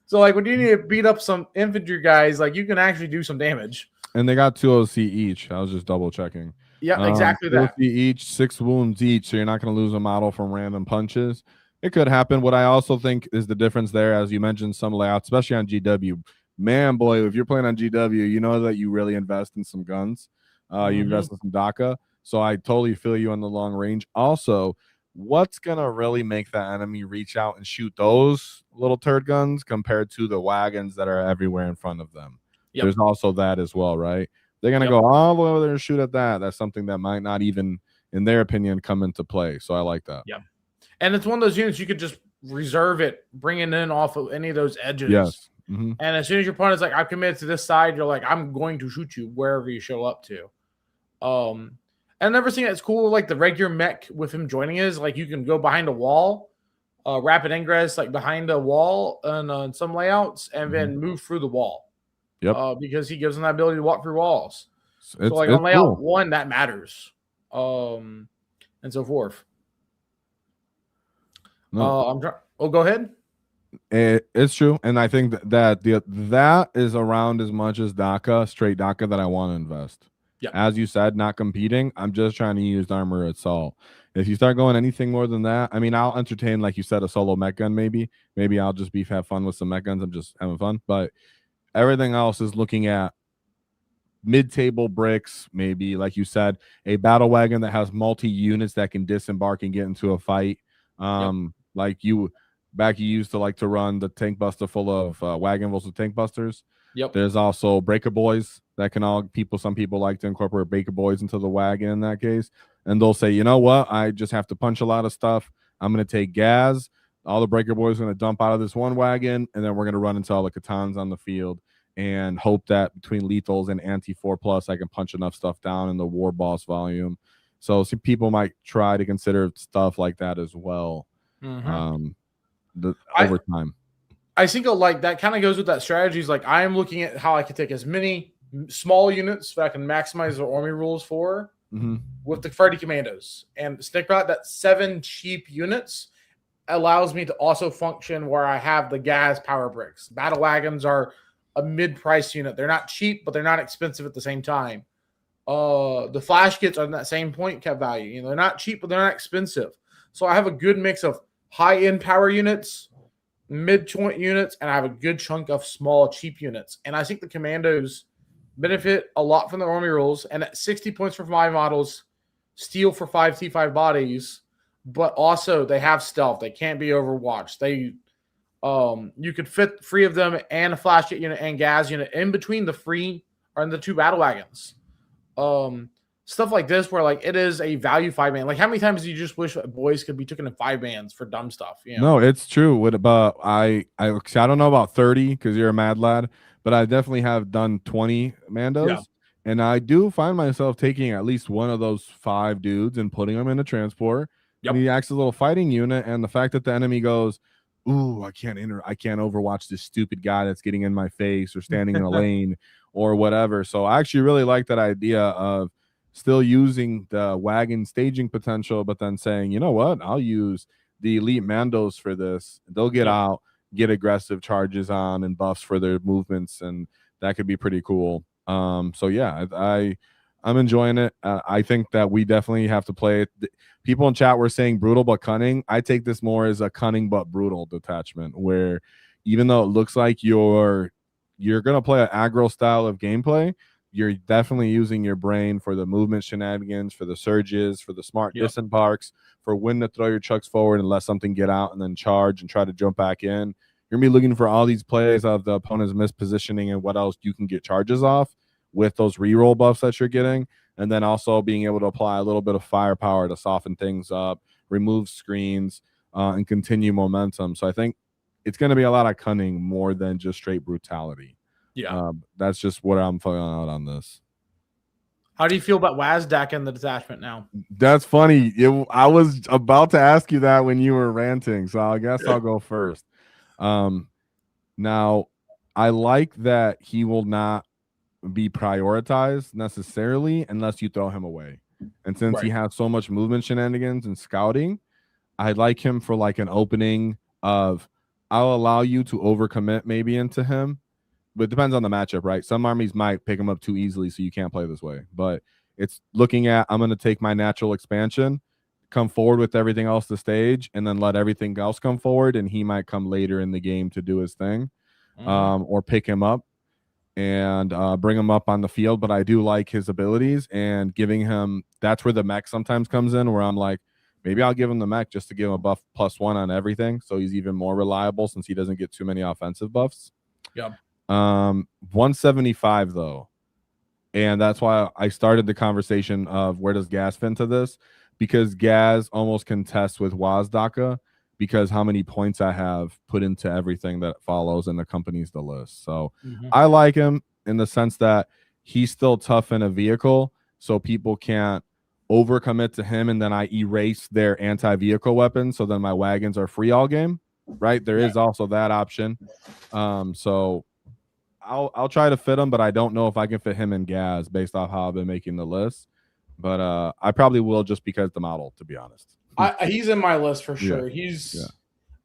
So, when you need to beat up some infantry guys, you can actually do some damage. And they got 2 OC each. I was just double checking. Yeah, exactly 2 that. OC each, 6 wounds each, so you're not going to lose a model from random punches. It could happen. What I also think is the difference there, as you mentioned, some layouts, especially on GW. Man, boy, if you're playing on GW, you know that you really invest in some guns. You invest in some DACA. So I totally feel you on the long range. Also, what's going to really make that enemy reach out and shoot those little turd guns compared to the wagons that are everywhere in front of them? Yep. There's also that as well, right? They're going to go all the way over there and shoot at that. That's something that might not even, in their opinion, come into play. So I like that. Yeah. And it's one of those units you could just reserve it, bring it in off of any of those edges. Yes. And as soon as your opponent's like, I'm committed to this side, you're like, I'm going to shoot you wherever you show up to. And another thing that's cool, like the regular mech with him joining is like you can go behind a wall, rapid ingress like behind a wall and some layouts, and then move through the wall. Yep. Because he gives them the ability to walk through walls. It's, so like on layout 1, that matters. And so forth. No. Go ahead. It's true, and I think that is around as much as DACA, straight DACA, that I want to invest. Yeah. As you said, not competing. I'm just trying to use armor assault. If you start going anything more than that, I mean, I'll entertain, like you said, a solo mech gun. Maybe I'll just have fun with some mech guns. I'm just having fun, but everything else is looking at mid-table bricks. Maybe, like you said, a battle wagon that has multi units that can disembark and get into a fight. Like you used to like to run the tank buster full of wagon full of tank busters. Yep. There's also breaker boys that can some people like to incorporate breaker boys into the wagon in that case. And they'll say, you know what? I just have to punch a lot of stuff. I'm going to take gas. All the breaker boys are going to dump out of this one wagon. And then we're going to run into all the Katans on the field and hope that between lethals and anti 4+, I can punch enough stuff down in the war boss volume. So some people might try to consider stuff like that as well. Over time. I think like that kind of goes with that strategy. Is like I am looking at how I can take as many small units that I can maximize the army rules for with the Freddy Commandos and stick out that 7 cheap units allows me to also function where I have the gas power bricks. Battle wagons are a mid-price unit. They're not cheap, but they're not expensive at the same time. The flash kits are in that same point cap value. You know, they're not cheap, but they're not expensive. So I have a good mix of high-end power units, mid-joint units, and I have a good chunk of small, cheap units. And I think the Commandos benefit a lot from the army rules. And at 60 points for 5 models, steel for 5 T5 bodies, but also they have stealth. They can't be overwatched. You could fit 3 of them and a flash kit unit and gas unit in between the 3 or in the 2 battle wagons. Stuff like this where like it is a value 5-man. Like how many times do you just wish that boys could be taken in 5-mans for dumb stuff? You know? No, it's true. What about I don't know about 30 because you're a mad lad, but I definitely have done 20 Mandos, and I do find myself taking at least one of those 5 dudes and putting them in a transport. And he acts as a little fighting unit, and the fact that the enemy goes, ooh, I can't overwatch this stupid guy that's getting in my face or standing in a lane or whatever. So I actually really like that idea of still using the wagon staging potential, but then saying, you know what, I'll use the elite Mandos for this. They'll get out, get aggressive charges on and buffs for their movements, and that could be pretty cool. So yeah, I'm enjoying it. I think that we definitely have to play it. People in chat were saying brutal but cunning. I take this more as a cunning but brutal detachment, where even though it looks like you're gonna play an aggro style of gameplay, you're definitely using your brain for the movement shenanigans, for the surges, for the smart disembarks, for when to throw your chucks forward and let something get out and then charge and try to jump back in. You're gonna be looking for all these plays of the opponent's mispositioning and what else you can get charges off with those reroll buffs that you're getting, and then also being able to apply a little bit of firepower to soften things up, remove screens, and continue momentum. So I think it's going to be a lot of cunning more than just straight brutality. That's just what I'm feeling out on this. How do you feel about WAAAGH and the detachment now? That's funny. I was about to ask you that when you were ranting, so I guess I'll go first. Now, I like that he will not be prioritized necessarily unless you throw him away. And since he has so much movement shenanigans and scouting, I'd like him for like an opening of I'll allow you to overcommit maybe into him, but it depends on the matchup, right? Some armies might pick him up too easily, so you can't play this way. But it's looking at, I'm going to take my natural expansion, come forward with everything else to stage, and then let everything else come forward, and he might come later in the game to do his thing, or pick him up and bring him up on the field. But I do like his abilities and giving him, that's where the mech sometimes comes in, where I'm like, maybe I'll give him the mech just to give him a buff +1 on everything, so he's even more reliable since he doesn't get too many offensive buffs. Yeah. 175 though, and that's why I started the conversation of where does Gaz fit into this, because Gaz almost contests with WAAAGH because how many points I have put into everything that follows and accompanies the list. So I like him in the sense that he's still tough in a vehicle, so people can't overcommit to him and then I erase their anti-vehicle weapons, so then my wagons are free all game, right? There is also that option. So I'll try to fit him, but I don't know if I can fit him and Gaz based off how I've been making the list. But I probably will, just because the model, to be honest. He's in my list for sure.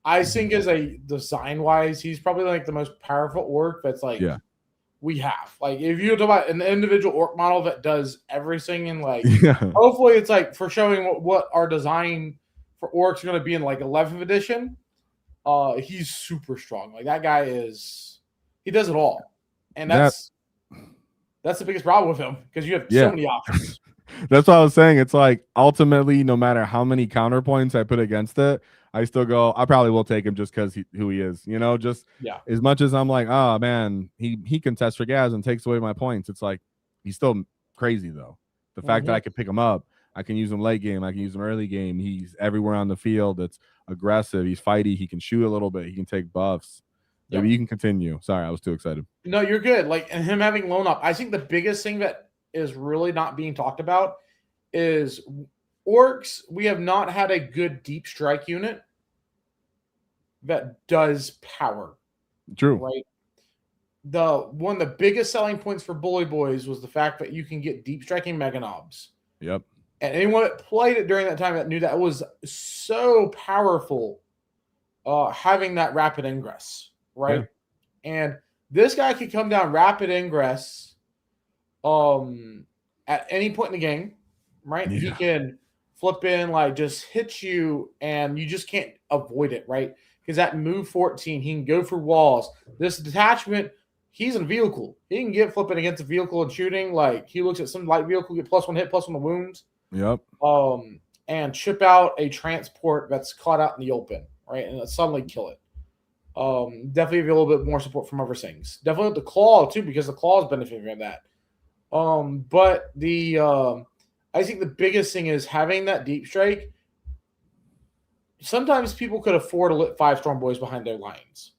I think as a design wise, he's probably like the most powerful orc that's like we have. Like if you talk about an individual orc model that does everything, and like hopefully it's like for showing what our design for orcs are going to be in like 11th edition. He's super strong. Like that guy he does it all, and that's the biggest problem with him, because you have so many options. That's what I was saying. It's like ultimately, no matter how many counterpoints I put against it, I still go, I probably will take him just because who he is. You know, just as much as I'm like, oh man, he contests for Gaz and takes away my points. It's like he's still crazy though. The fact that I can pick him up, I can use him late game, I can use him early game. He's everywhere on the field. It's aggressive. He's fighty. He can shoot a little bit. He can take buffs. Maybe you can continue. Sorry, I was too excited. No, you're good. Like, and him having loan up, I think the biggest thing that is really not being talked about is orcs. We have not had a good deep strike unit that does power. True. Right. One of the biggest selling points for Bully Boys was the fact that you can get deep striking Mega Knobs. Yep. And anyone that played it during that time that knew that was so powerful, having that rapid ingress. Right. Yeah. And this guy could come down rapid ingress at any point in the game, right? Yeah. He can flip in, like just hit you, and you just can't avoid it, right? Because that move 14, he can go for walls. This detachment, he's in a vehicle. He can get flipping against a vehicle and shooting. Like he looks at some light vehicle, get +1 hit, +1 wounds. Yep. And chip out a transport that's caught out in the open, right? And suddenly kill it. Definitely have a little bit more support from other things. Definitely the claw too, because the claw is benefiting from that. But I think the biggest thing is having that deep strike. Sometimes people could afford to lit 5 Storm Boys behind their lines,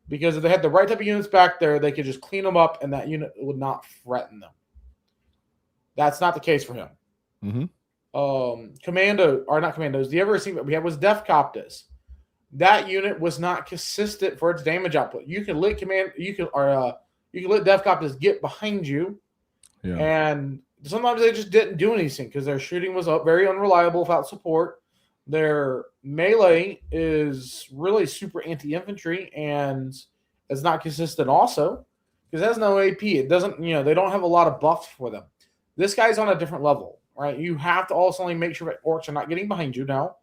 because if they had the right type of units back there, they could just clean them up, and that unit would not threaten them. That's not the case for him. Commando, or not commandos, the other thing that we had was Death Coptus. That unit was not consistent for its damage output. You can let Death Coptus get behind you, and sometimes they just didn't do anything because their shooting was very unreliable without support. Their melee is really super anti-infantry and is not consistent also because it has no AP. It doesn't, they don't have a lot of buffs for them. This guy's on a different level, right? You have to also make sure that orcs are not getting behind you now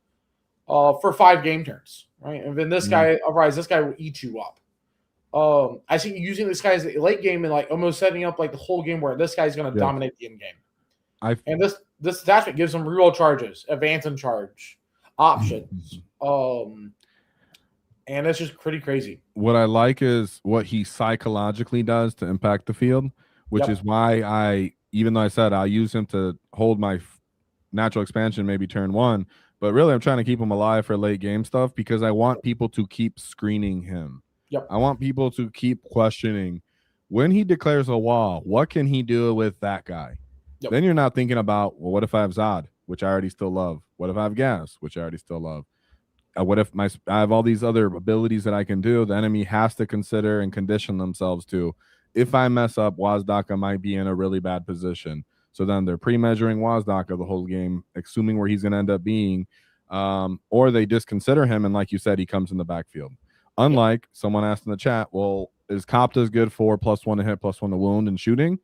for 5 game turns, right? And then this guy, otherwise this guy will eat you up. I think using this guy as a late game and like almost setting up like the whole game where this guy's going to dominate the end game. And this attachment gives him reroll charges, advance and charge options. And it's just pretty crazy. What I like is what he psychologically does to impact the field, which is why even though I said I'll use him to hold my natural expansion maybe turn 1, but really I'm trying to keep him alive for late game stuff because I want people to keep screening him. I want people to keep questioning when he declares a wall, what can he do with that guy? Then you're not thinking about, well, what if I have Zod, which I already still love? What if I have Gas, which I already still love? What if I have all these other abilities that I can do? The enemy has to consider and condition themselves to, if I mess up, WAAAGH might be in a really bad position. So then they're pre-measuring WAAAGH the whole game, assuming where he's going to end up being, or they just consider him, and like you said, he comes in the backfield. Unlike someone asked in the chat, well, is Coptas good for +1 to hit, +1 to wound and shooting?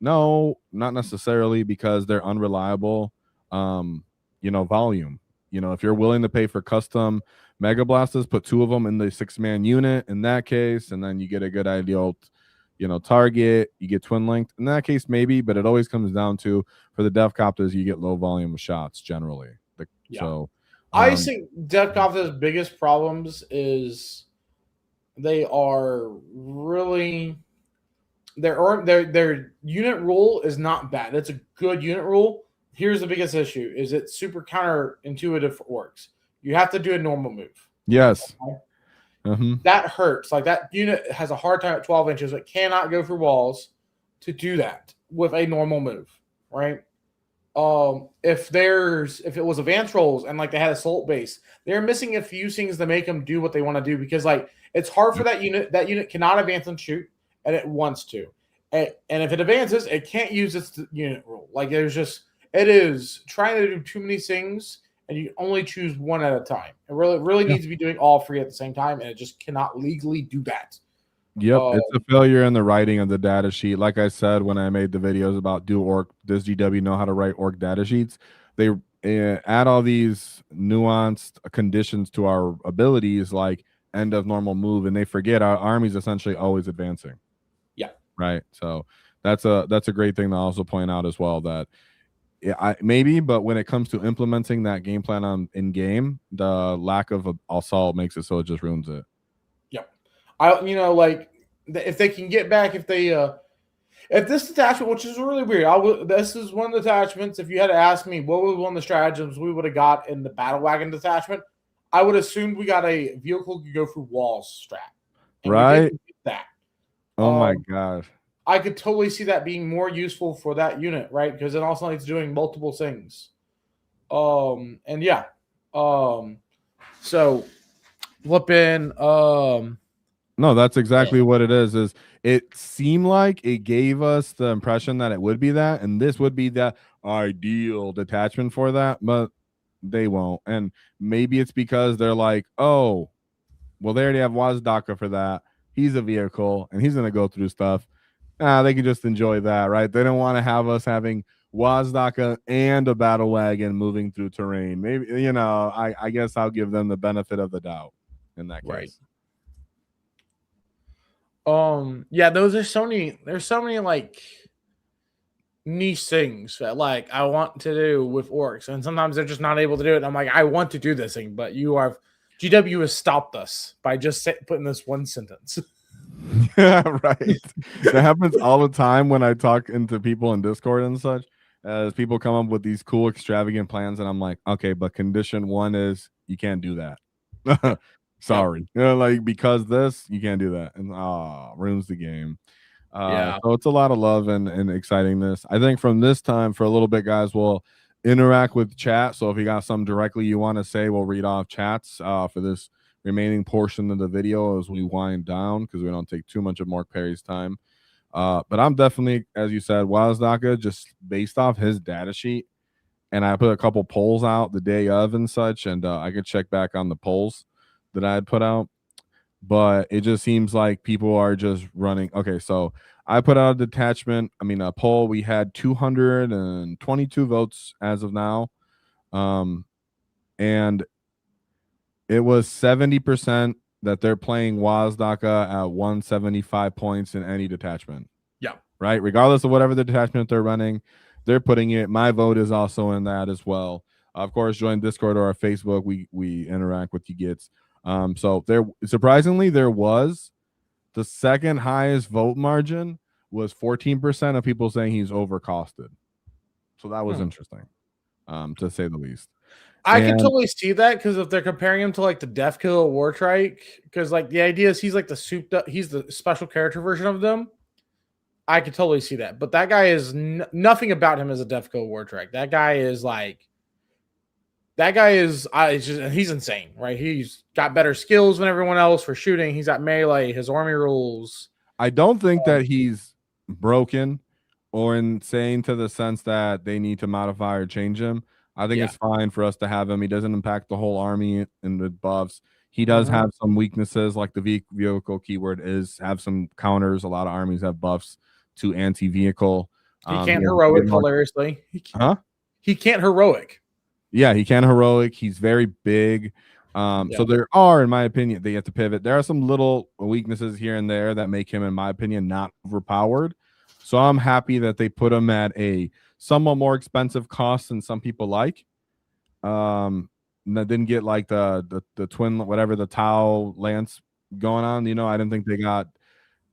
No, not necessarily, because they're unreliable. Volume. If you're willing to pay for custom Mega Blasters, put 2 of them in the 6-man unit in that case, and then you get a good ideal, target. You get twin linked in that case, maybe, but it always comes down to, for the Def Copters, you get low volume of shots generally. So I think Def Copter's biggest problems is they are really their unit rule is not bad. It's a good unit rule. Here's the biggest issue: is it's super counterintuitive for orcs. You have to do a normal move. Yes. Okay? That hurts. Like, that unit has a hard time at 12 inches. It cannot go through walls to do that with a normal move, right? If it was advanced rolls and like they had assault base, they're missing a few things to make them do what they want to do, because like it's hard for that unit. That unit cannot advance and shoot, and it wants to. And if it advances, it can't use its unit rule. Like, it is trying to do too many things, and you only choose one at a time. It really needs to be doing all 3 at the same time, and it just cannot legally do that. Yep, it's a failure in the writing of the data sheet. Like I said when I made the videos about does GW know how to write orc data sheets? They add all these nuanced conditions to our abilities, like end of normal move, and they forget our army's essentially always advancing. Yeah. Right. So that's a great thing to also point out as well, that but when it comes to implementing that game plan in game, the lack of assault makes it so it just ruins it. If they can get back, if this detachment, which is really weird, this is one of the detachments. If you had to ask me what was one of the stratagems we would have got in the battle wagon detachment, I would assume we got a vehicle to go through walls strat. Right. That. Oh my gosh. I could totally see that being more useful for that unit, right? Because it also it's doing multiple things. So flipping. No, that's exactly what it is it seemed like it gave us the impression that it would be that, and this would be the ideal detachment for that, but they won't. And maybe it's because they're like, oh, well, they already have WAAAGH for that. He's a vehicle, and he's going to go through stuff. They can just enjoy that, right? They don't want to have us having WAAAGH and a battle wagon moving through terrain. Maybe, I guess I'll give them the benefit of the doubt in that case. Right. There's so many like niche things that like I want to do with orcs, and sometimes they're just not able to do it. And I'm like, I want to do this thing, but GW has stopped us by just putting this one sentence. Yeah, right. That happens all the time when I talk into people in Discord and such, as people come up with these cool extravagant plans, and I'm like, okay, but condition 1 is you can't do that. Sorry. Like, because this, you can't do that, and ruins the game. So it's a lot of love and excitingness. I think from this time, for a little bit, guys, we'll interact with chat. So if you got something directly you want to say, we'll read off chats for this remaining portion of the video as we wind down, because we don't take too much of Mark Perry's time. But I'm definitely, as you said, WAAAGH, just based off his data sheet, and I put a couple polls out the day of and such, and I could check back on the polls that I had put out, but it just seems like people are just running. Okay, so I put out a poll. We had 222 votes as of now, and it was 70% that they're playing WAAAGH at 175 points in any detachment. Yeah. Right? Regardless of whatever the detachment they're running, they're putting it. My vote is also in that as well. Of course, join Discord or our Facebook. We interact with you gits. So surprisingly, there was the second highest vote margin was 14% of people saying he's overcosted. So that was interesting, to say the least. I can totally see that, because if they're comparing him to like the Death Killer Wartrike, because like the idea is he's like he's the special character version of them. I could totally see that, but that guy is nothing about him as a Death Killer Wartrike. That guy is he's insane, right? He's got better skills than everyone else for shooting. He's got melee, his army rules. I don't think that he's broken or insane to the sense that they need to modify or change him. I think it's fine for us to have him. He doesn't impact the whole army in the buffs. He does have some weaknesses, like the vehicle keyword have some counters. A lot of armies have buffs to anti-vehicle. He can't heroic, hilariously. He can't heroic. Yeah, he can heroic. He's very big. So there are, in my opinion, they have to pivot. There are some little weaknesses here and there that make him, in my opinion, not overpowered. So I'm happy that they put him at a somewhat more expensive cost than some people like. That didn't get like the twin, whatever, the Tau Lance going on. I didn't think they got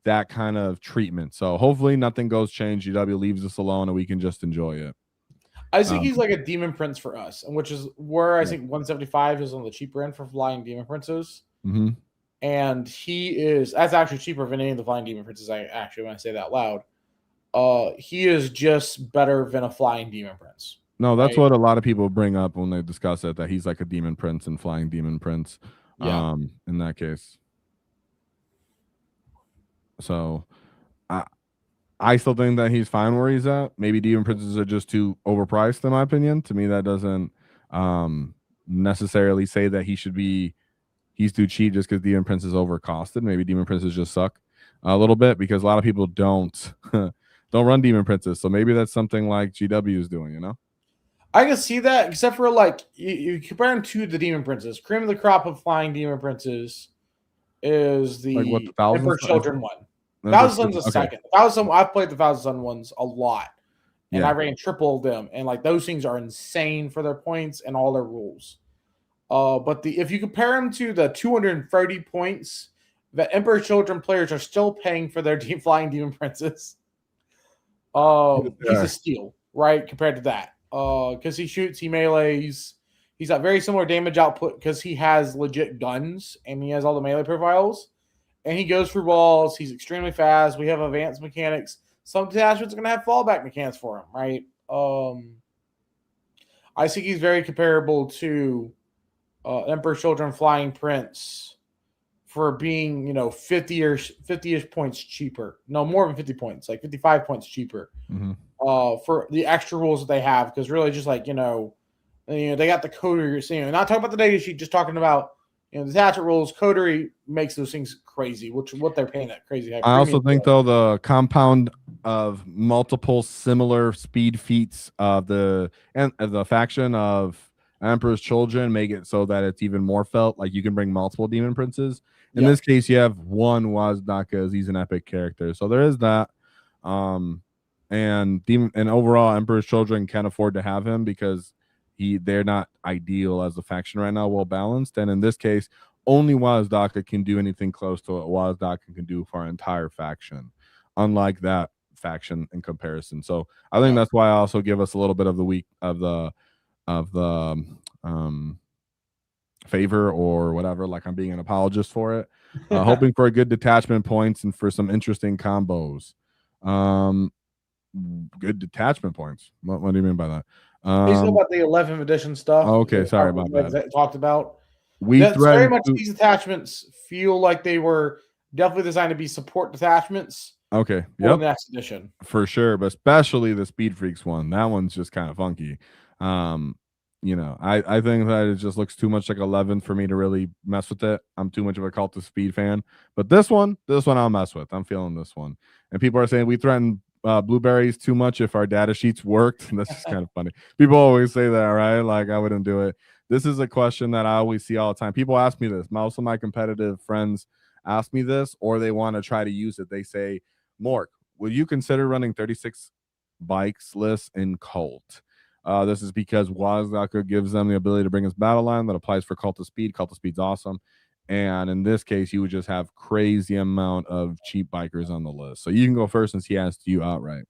that kind of treatment. So hopefully nothing goes change. GW leaves us alone and we can just enjoy it. I think he's like a Demon Prince for us, and which is where I think 175 is on the cheaper end for flying Demon Princes. And that's actually cheaper than any of the flying Demon Princes. When I say that out loud, he is just better than a flying Demon Prince. No, that's what a lot of people bring up when they discuss it, that he's like a Demon Prince and flying Demon Prince. In that case. So I still think that he's fine where he's at. Maybe Demon Princes are just too overpriced, in my opinion. To me, that doesn't necessarily say that he's too cheap just because Demon Prince is overcosted. Maybe Demon Princes just suck a little bit because a lot of people don't run Demon Princes. So maybe that's something like GW is doing, I can see that, except for like you compare him to the Demon Princes. Cream of the crop of flying Demon Princes is the Emperor Children one. Thousand Sun's a second. I've played the Thousand Sun ones a lot, and I ran triple of them, and like those things are insane for their points and all their rules. But if you compare them to the 230 points that Emperor Children players are still paying for their flying Demon Princes, he's a steal, right? Compared to that, because he shoots, he melees, he's got very similar damage output because he has legit guns and he has all the melee profiles. And he goes through walls. He's extremely fast. We have advanced mechanics. Some detachments are going to have fallback mechanics for him, right? I think he's very comparable to Emperor Children Flying Prince for being, 50-ish points cheaper. No, more than 50 points, like 55 points cheaper for the extra rules that they have. Because really just like, they got the coterie. Not talking about the data sheet, just talking about the detachment rules. Coterie makes those things crazy, what they're paying at crazy. I also think though the compound of multiple similar speed feats of the faction of Emperor's Children make it so that it's even more felt. Like you can bring multiple Demon Princes. In this case, you have one WAAAGH as he's an epic character, so there is that. And overall, Emperor's Children can afford to have him because they're not ideal as a faction right now, well balanced. And in this case, only WAAAGH can do anything close to what WAAAGH can do for our entire faction, unlike that faction in comparison. So I think that's why I also give us a little bit of the favor or whatever, like I'm being an apologist for it. Hoping for a good detachment points and for some interesting combos. Good detachment points. What do you mean by that? He's about the 11th edition stuff. Okay, sorry about that. Talked about. That's very much these attachments feel like they were definitely designed to be support detachments. Okay, the next edition for sure, but especially the Speed Freaks one. That one's just kind of funky. I think that it just looks too much like 11 for me to really mess with it. I'm too much of a Cult of Speed fan, but this one I'll mess with. I'm feeling this one. And people are saying we threaten blueberries too much if our data sheets worked. That's just kind of funny. People always say that, right? Like I wouldn't do it. This is a question that I always see all the time. People ask me this. Most of my competitive friends ask me this, or they want to try to use it. They say, Mork, would you consider running 36 bikes lists in Cult? This is because WAAAGH gives them the ability to bring us battle line that applies for Cult of Speed. Cult of Speed's awesome. And in this case, you would just have crazy amount of cheap bikers on the list. So you can go first since he asked you outright.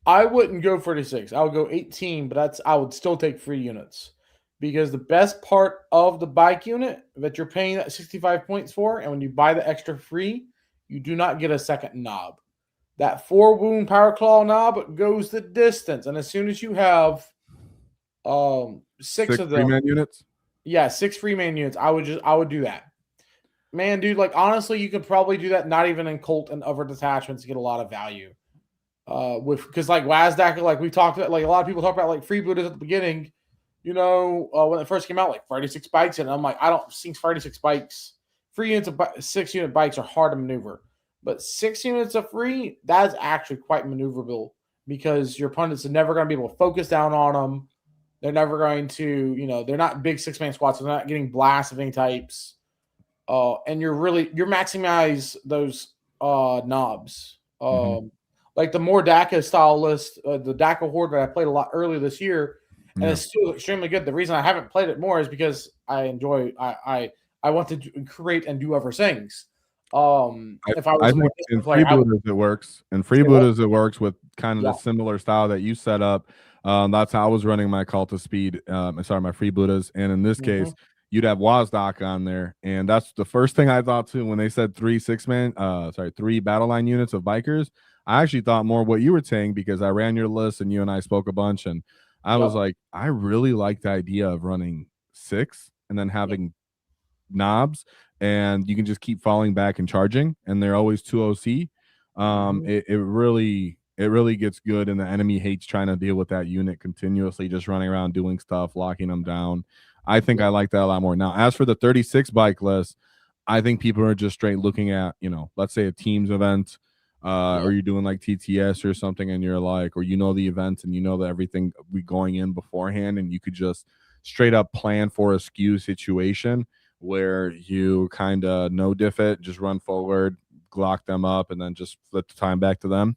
I wouldn't go 36. I would go 18, but I would still take free units. Because the best part of the bike unit that you're paying that 65 points for, and when you buy the extra free, you do not get a second knob. That 4-wound Power Claw knob goes the distance. And as soon as you have six of them. Free-man units? Yeah, 6 free man units. I would do that. Man, dude, like honestly, you could probably do that not even in Colt and other detachments to get a lot of value. Because like WAAAGH, like we talked about, like a lot of people talk about like freebooters at the beginning. when it first came out, like 36 bikes, and I'm like, I don't see 36 bikes. 3 units of 6-unit bikes are hard to maneuver, but 6 units of free, that's actually quite maneuverable because your opponents are never going to be able to focus down on them. They're never going to, they're not big 6-man squats. So they're not getting blasts of any types. And you're maximize those knobs. Like the more DACA style list, the DACA horde that I played a lot earlier this year, and it's still extremely good. The reason I haven't played it more is because I enjoy. I want to create and do other things. If I was I think in freebooters it works. In freebooters it works with kind of the similar style that you set up. That's how I was running my Cult of Speed. My freebooters, and in this case, you'd have WAAAGH on there, and that's the first thing I thought too when they said 3 battle line units of bikers. I actually thought more what you were saying because I ran your list and you and I spoke a bunch, and I was like, I really like the idea of running 6 and then having knobs, and you can just keep falling back and charging, and they're always 2 OC. It really gets good, and the enemy hates trying to deal with that unit continuously, just running around doing stuff, locking them down. I think I like that a lot more. Now, as for the 36 bike list, I think people are just straight looking at, let's say a teams event, or you're doing like TTS or something, and you're like, or the event and that everything we going in beforehand, and you could just straight up plan for a skew situation where you kind of no diff it, just run forward, glock them up, and then just flip the time back to them.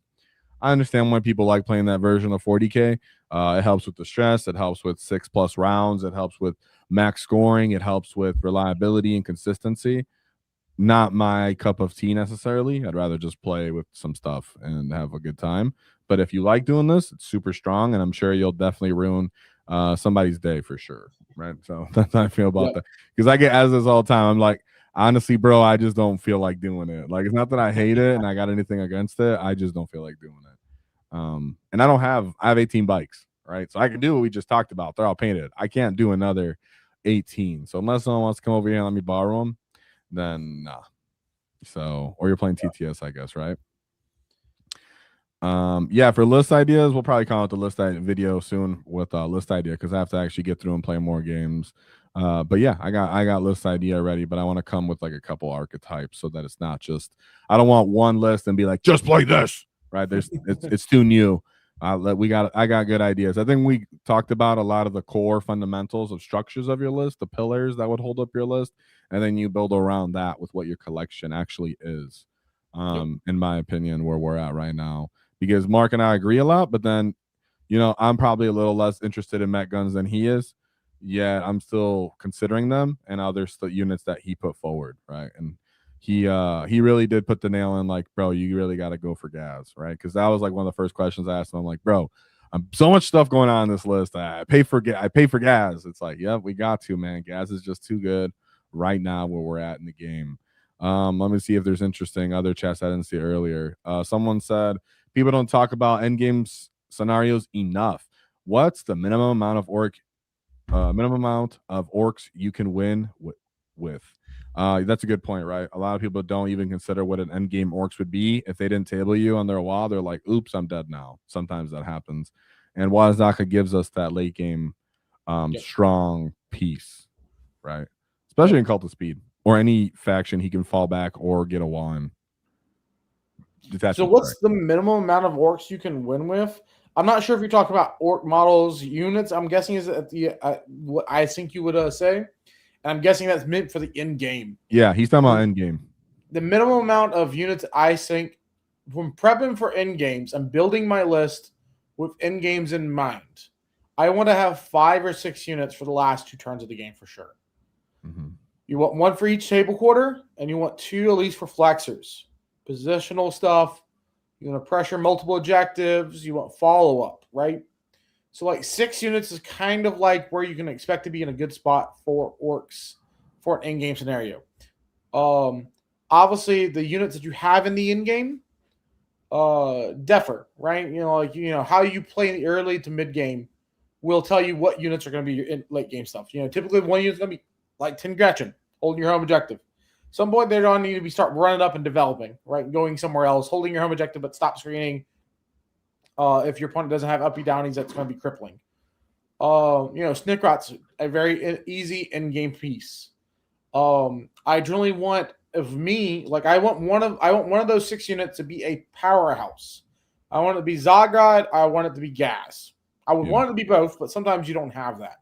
I understand why people like playing that version of 40K. It helps with the stress. It helps with 6+ rounds. It helps with max scoring. It helps with reliability and consistency. Not my cup of tea necessarily. I'd rather just play with some stuff and have a good time. But if you like doing this, it's super strong, and I'm sure you'll definitely ruin somebody's day for sure. Right. So that's how I feel about that. Because I get as this all the time. I'm like, honestly, bro, I just don't feel like doing it. Like, it's not that I hate it and I got anything against it. I just don't feel like doing it. And I have 18 bikes, right? So I can do what we just talked about. They're all painted. I can't do another 18. So unless someone wants to come over here and let me borrow them, then nah. So, or you're playing TTS, I guess, right? For list ideas, we'll probably come out the list video soon with list idea, because I have to actually get through and play more games. But yeah, I got list idea ready, but I want to come with like a couple archetypes so that it's not just, I don't want one list and be like, just play this, right? It's too new. I got good ideas. I think we talked about a lot of the core fundamentals of structures of your list, the pillars that would hold up your list, and then you build around that with what your collection actually is. In my opinion, where we're at right now, because Mark and I agree a lot, but then, I'm probably a little less interested in mech guns than he is. Yeah, I'm still considering them and other units that he put forward, right? And he really did put the nail in, like, bro, you really got to go for gas, right? Because that was like one of the first questions I asked him. I'm like, bro, I'm so much stuff going on this list. I pay for gas. It's like, yeah, we got to, man. Gas is just too good right now where we're at in the game. Let me see if there's interesting other chats I didn't see earlier. Someone said people don't talk about end games scenarios enough. What's the minimum amount of orcs you can win with? That's a good point, right? A lot of people don't even consider what an end game orcs would be. If they didn't table you on their wall, they're like, oops, I'm dead now. Sometimes that happens. And WAAAGH gives us that late game strong piece, right? Especially in Cult of Speed or any faction he can fall back or get a wall in. So what's the minimum amount of orcs you can win with? I'm not sure if you're talking about orc models units. I'm guessing is at the what I think you would say, and I'm guessing that's meant for the end game. Yeah, he's talking about end game. The minimum amount of units I think when prepping for end games, I'm building my list with end games in mind. I want to have 5 or 6 units for the last 2 turns of the game for sure. You want 1 for each table quarter, and you want 2 at least for flexors. Positional stuff. You want to pressure multiple objectives. You want follow-up, right? So like 6 units is kind of like where you can expect to be in a good spot for orcs for an in-game scenario. Obviously, the units that you have in the in-game differ, right? How you play in the early to mid-game will tell you what units are going to be your late-game stuff. Typically one unit's going to be like 10 Gretchen, holding your home objective. Some point they're going to need to be start running up and developing, right? Going somewhere else, holding your home objective, but stop screening. If your opponent doesn't have uppy downies, that's going to be crippling. Snickrot's a very easy in-game piece. I generally want of me like I want one of those 6 units to be a powerhouse. I want it to be Zagrod. I want it to be Gas. I would Yeah. want it to be both, but sometimes you don't have that.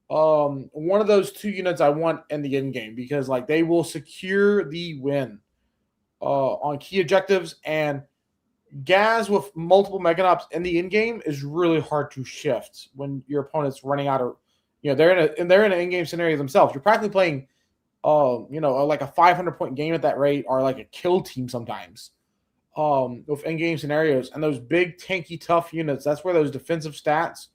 One of those 2 units I want in the end game because like they will secure the win on key objectives, and Gas with multiple Meganops in the end game is really hard to shift when your opponent's running out of, they're in an in game scenario themselves. You're practically playing, like a 500-point game at that rate, or like a kill team sometimes, with in game scenarios, and those big tanky tough units. That's where those defensive stats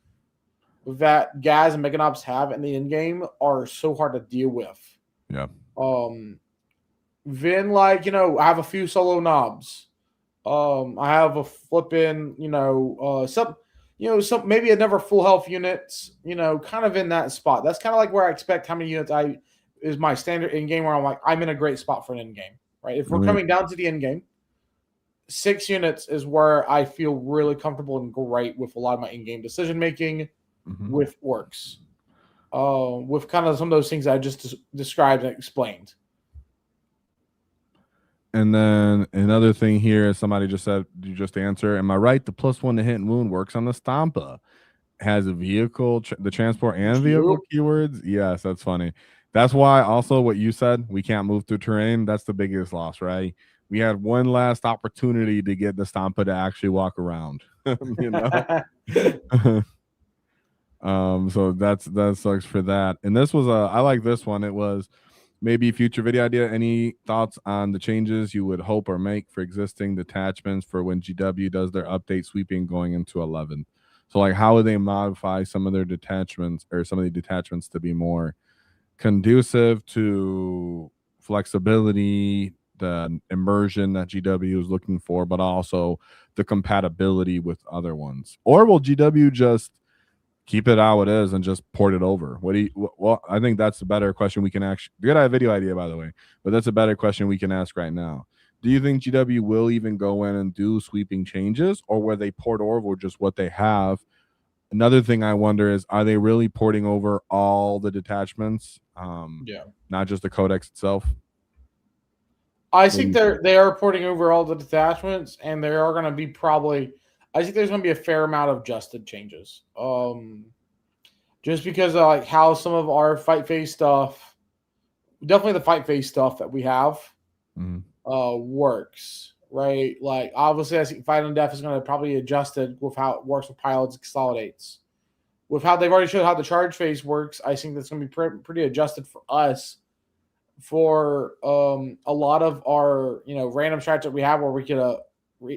that Gaz and Meganops have in the end game are so hard to deal with. Yeah. Then I have a few solo knobs. I have a flipping, some maybe a never full health units, kind of in that spot. That's kind of like where I expect how many units is my standard in game, where I'm like, I'm in a great spot for an end game, right? If we're coming down to the end game, 6 units is where I feel really comfortable and great with a lot of my in game decision making with orcs, with kind of some of those things I just described and explained. And then another thing here, somebody just said, you just answer, am I right? The +1 to hit and wound works on the Stampa. Has a vehicle, the transport and vehicle keywords. Yes, that's funny. That's why also what you said, we can't move through terrain. That's the biggest loss, right? We had one last opportunity to get the Stampa to actually walk around. So that sucks for that. And this was I like this one. It was maybe future video idea. Any thoughts on the changes you would hope or make for existing detachments for when GW does their update sweeping going into 11? So like how would they modify some of their detachments or some of the detachments to be more conducive to flexibility, the immersion that GW is looking for, but also the compatibility with other ones? Or will GW just keep it how it is and just port it over? Well, I think that's a better question we can actually, good video idea, by the way, but that's a better question we can ask right now. Do you think GW will even go in and do sweeping changes, or will they port over just what they have? Another thing I wonder is, are they really porting over all the detachments? Not just the codex itself? I think they are porting over all the detachments, and there are going to be I think there's going to be a fair amount of adjusted changes. Just because of like how some of our fight phase stuff, definitely the fight phase stuff that we have, works, right? Like obviously I think Fight on Death is going to probably adjusted with how it works with pilots and consolidates. With how they've already showed how the charge phase works, I think that's going to be pretty adjusted for us for a lot of our random strats that we have where we could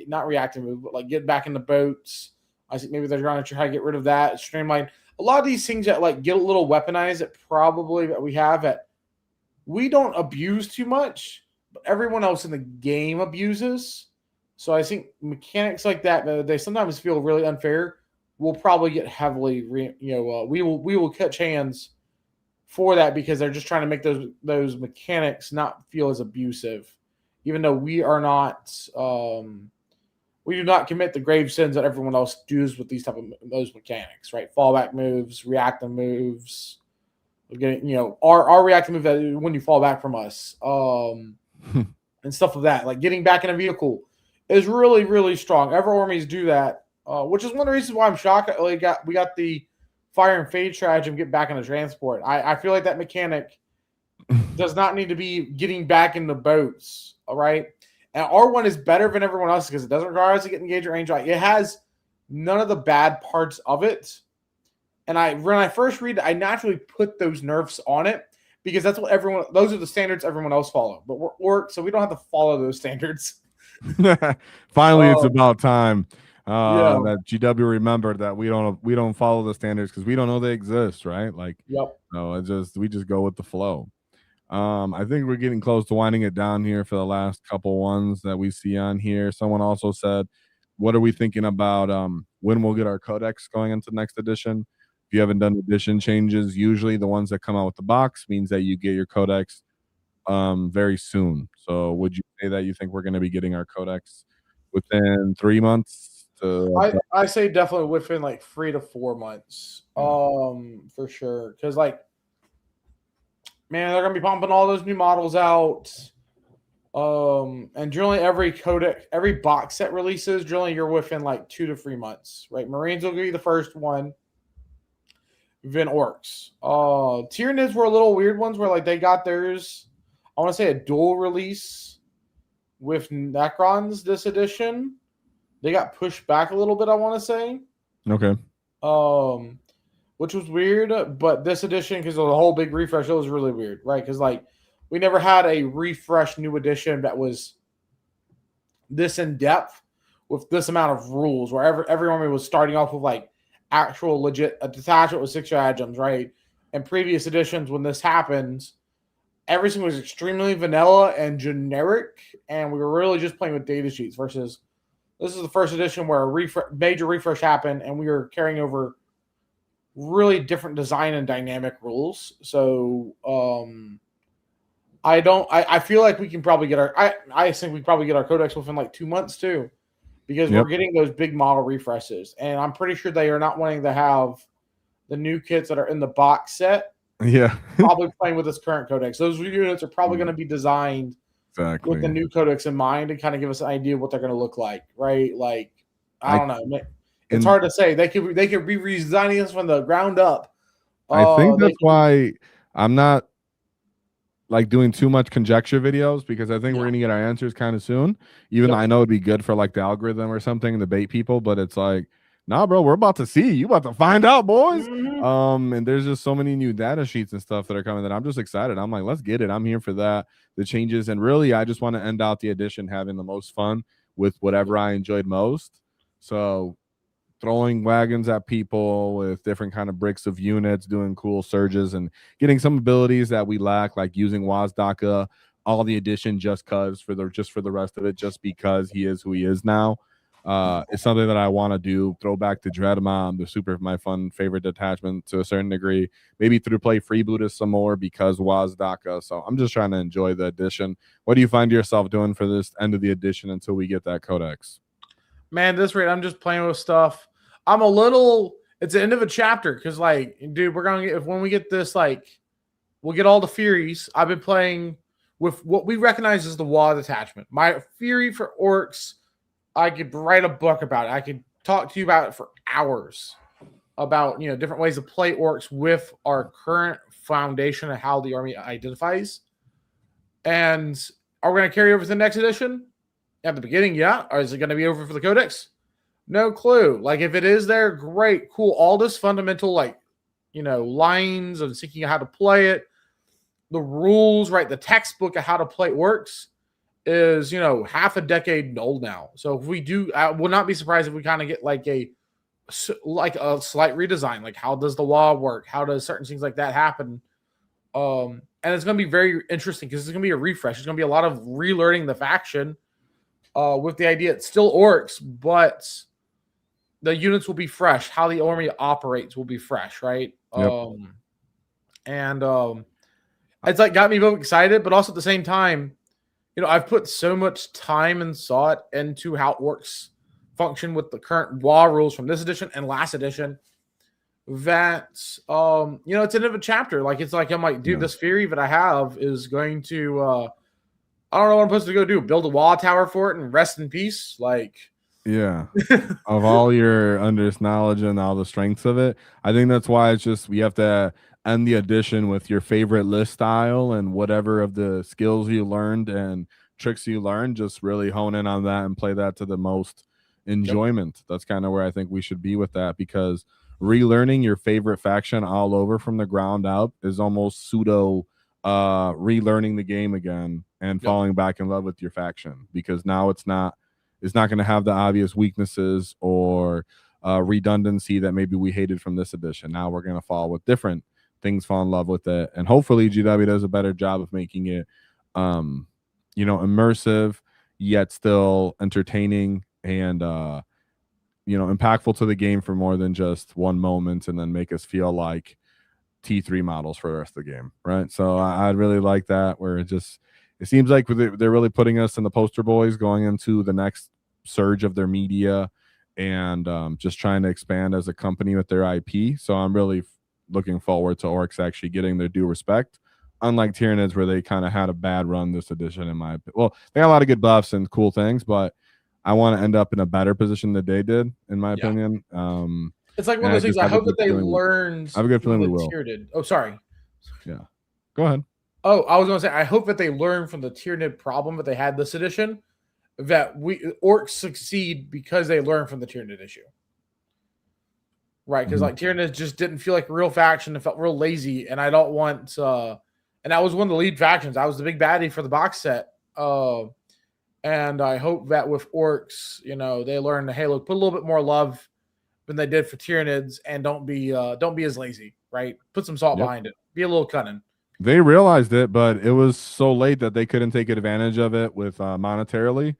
not react and move, but like get back in the boats. I think maybe they're trying to try to get rid of that, streamline a lot of these things that like get a little weaponized that probably that we have that we don't abuse too much, but everyone else in the game abuses. So I think mechanics like that they sometimes feel really unfair. We'll probably get heavily, we will catch hands for that because they're just trying to make those mechanics not feel as abusive, even though we are not. We do not commit the grave sins that everyone else does with these type of those mechanics, right? Fallback moves, reactive moves. We're getting, our reactive move that when you fall back from us, and stuff of that. Like getting back in a vehicle is really, really strong. Ever armies do that, which is one of the reasons why I'm shocked. We got the fire and fade strategy and get back in the transport. I feel like that mechanic does not need to be getting back in the boats. All right. And R1 is better than everyone else because it doesn't require us to get engaged or range. It has none of the bad parts of it. And when I first read it, I naturally put those nerfs on it because that's what those are the standards everyone else follow. But we're orcs, so we don't have to follow those standards. Finally, it's about time that GW remembered that we don't follow the standards because we don't know they exist, right? Like, no, we just go with the flow. I think we're getting close to winding it down here for the last couple ones that we see on here. Someone also said, what are we thinking about when we'll get our codex going into next edition? If you haven't done edition changes, usually the ones that come out with the box means that you get your codex very soon. So would you say that you think we're going to be getting our codex within 3 months, I say definitely within like 3 to 4 months. For sure. Because like, man, they're gonna be pumping all those new models out. And generally every codex, every box set releases, generally you're within like 2 to 3 months, right? Marines will be the first one. Then Orcs. Tyranids were a little weird ones where like they got theirs, I want to say a dual release with Necrons this edition. They got pushed back a little bit, I want to say. Okay. Which was weird, but this edition, because of the whole big refresh, it was really weird, right? Because like we never had a refresh new edition that was this in depth with this amount of rules, where every army was starting off with like actual legit a detachment with 6 stratagems, right? And previous editions, when this happened, everything was extremely vanilla and generic, and we were really just playing with data sheets. Versus this is the first edition where a major refresh happened, and we were carrying over really different design and dynamic rules. So I feel like we can probably get I think we probably get our codex within like 2 months too, because we're getting those big model refreshes, and I'm pretty sure they are not wanting to have the new kits that are in the box set. Yeah. Probably playing with this current codex. Those units are probably going to be designed with the new codex in mind to kind of give us an idea of what they're going to look like, right? Like, I don't know. It's hard to say. They could be redesigning this from the ground up. I think that's why I'm not like doing too much conjecture videos, because I think we're gonna get our answers kind of soon. Even though I know it'd be good for like the algorithm or something to bait people, but it's like, nah, bro, we're about to see. You about to find out, boys. And there's just so many new data sheets and stuff that are coming that I'm just excited. I'm like, let's get it. I'm here for that. The changes, and really, I just want to end out the edition having the most fun with whatever I enjoyed most. So throwing wagons at people with different kind of bricks of units, doing cool surges, and getting some abilities that we lack, like using WAAAGH all the edition just for the rest of it, just because he is who he is now. It's something that I want to do. Throw back to Dreadmon, my fun favorite detachment to a certain degree. Maybe through play Freebooters some more because WAAAGH. So I'm just trying to enjoy the edition. What do you find yourself doing for this end of the edition until we get that codex? Man, this rate, I'm just playing with stuff. It's the end of a chapter, because like, dude, we're gonna get, when we get this, like, we'll get all the Furies. I've been playing with what we recognize as the WAAAGH detachment. My Fury for Orcs, I could write a book about it. I could talk to you about it for hours about, different ways to play Orcs with our current foundation of how the army identifies. And are we going to carry over to the next edition? At the beginning, yeah. Or is it going to be over for the codex? No clue. Like, if it is there, great, cool. All this fundamental, like, lines of thinking of how to play it, the rules, right? The textbook of how to play Orcs is, half a decade old now. So if we do, I will not be surprised if we kind of get like a slight redesign. Like, how does the WAAAGH work? How does certain things like that happen? And it's going to be very interesting because it's going to be a refresh. It's going to be a lot of relearning the faction with the idea it's still Orcs, but the units will be fresh. How the army operates will be fresh, right? Yep. It's like got me both excited, but also at the same time, I've put so much time and thought into how Orcs function with the current WAAAGH rules from this edition and last edition that, it's the end of a chapter. Like, it's like, I'm like, dude, this Fury that I have is going to, I don't know what I'm supposed to go do. Build a wall tower for it and rest in peace. Like, yeah. Of all your knowledge and all the strengths of it, I think that's why it's just, we have to end the edition with your favorite list style and whatever of the skills you learned and tricks you learned, just really hone in on that and play that to the most enjoyment. That's kind of where I think we should be with that, because relearning your favorite faction all over from the ground up is almost pseudo relearning the game again and falling back in love with your faction, because now it's not going to have the obvious weaknesses or redundancy that maybe we hated from this edition. Now we're going to fall with different things, fall in love with it, and hopefully GW does a better job of making it immersive yet still entertaining and impactful to the game for more than just one moment, and then make us feel like T3 models for the rest of the game, right? So I'd really like that, where it seems like they're really putting us in the poster boys going into the next surge of their media and just trying to expand as a company with their IP. So I'm really looking forward to Orcs actually getting their due respect. Unlike Tyranids, where they kind of had a bad run this edition, in my opinion. Well, they got a lot of good buffs and cool things, but I want to end up in a better position than they did, in my opinion. It's like one of those things. I hope that they learned. I have a good feeling we will. Tyranid. Oh, sorry. Yeah. Go ahead. Oh, I was going to say, I hope that they learn from the Tyranid problem that they had this edition, that Orcs succeed because they learn from the Tyranid issue. Right, because like Tyranids just didn't feel like a real faction. It felt real lazy, and I don't want. And that was one of the lead factions. I was the big baddie for the box set, and I hope that with Orcs, they learn to put a little bit more love than they did for Tyranids, and don't be as lazy. Right, put some salt behind it. Be a little cunning. They realized it, but it was so late that they couldn't take advantage of it with monetarily.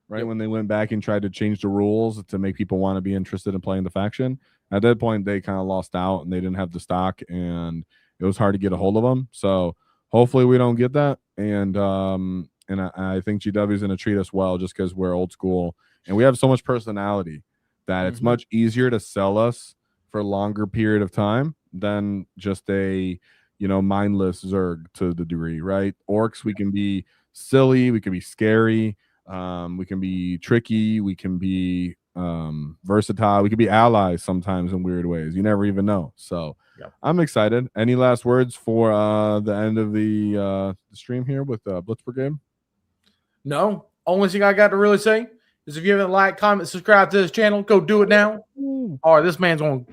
Right, when they went back and tried to change the rules to make people want to be interested in playing the faction. At that point, they kind of lost out and they didn't have the stock, and it was hard to get a hold of them. So hopefully we don't get that. And I think GW is going to treat us well just because we're old school and we have so much personality that it's much easier to sell us for a longer period of time than just a mindless Zerg to the degree, right? Orcs, we can be silly, we can be scary, we can be tricky, we can be versatile, we could be allies sometimes in weird ways. You never even know. So I'm excited. Any last words for the end of the stream here with Blitz Brigade? No. Only thing I got to really say is if you haven't liked, comment, subscribe to this channel, go do it now. Or this man's gonna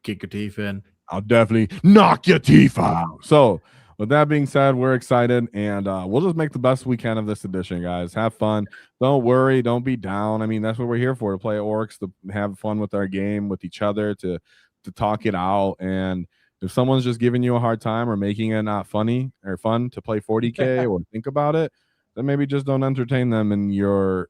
kick your teeth in. I'll definitely knock your teeth out. So with that being said, we're excited, and we'll just make the best we can of this edition, guys. Have fun. Don't worry. Don't be down. I mean, that's what we're here for, to play Orcs, to have fun with our game, with each other, to talk it out. And if someone's just giving you a hard time or making it not funny or fun to play 40K or think about it, then maybe just don't entertain them in your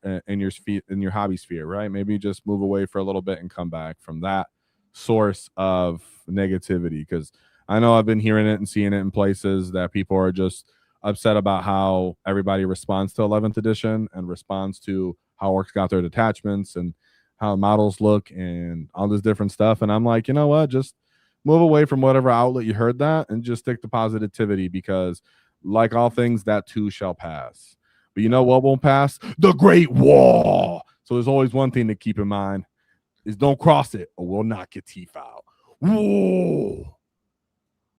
hobby sphere, right? Maybe just move away for a little bit and come back from that source of negativity, because I know I've been hearing it and seeing it in places that people are just upset about how everybody responds to 11th edition and responds to how Orcs got their detachments and how models look and all this different stuff. And I'm like, you know what? Just move away from whatever outlet you heard that and just stick to positivity, because like all things, that too shall pass. But you know what won't pass? The Great Wall. So there's always one thing to keep in mind is don't cross it or we'll knock your teeth out. Whoa.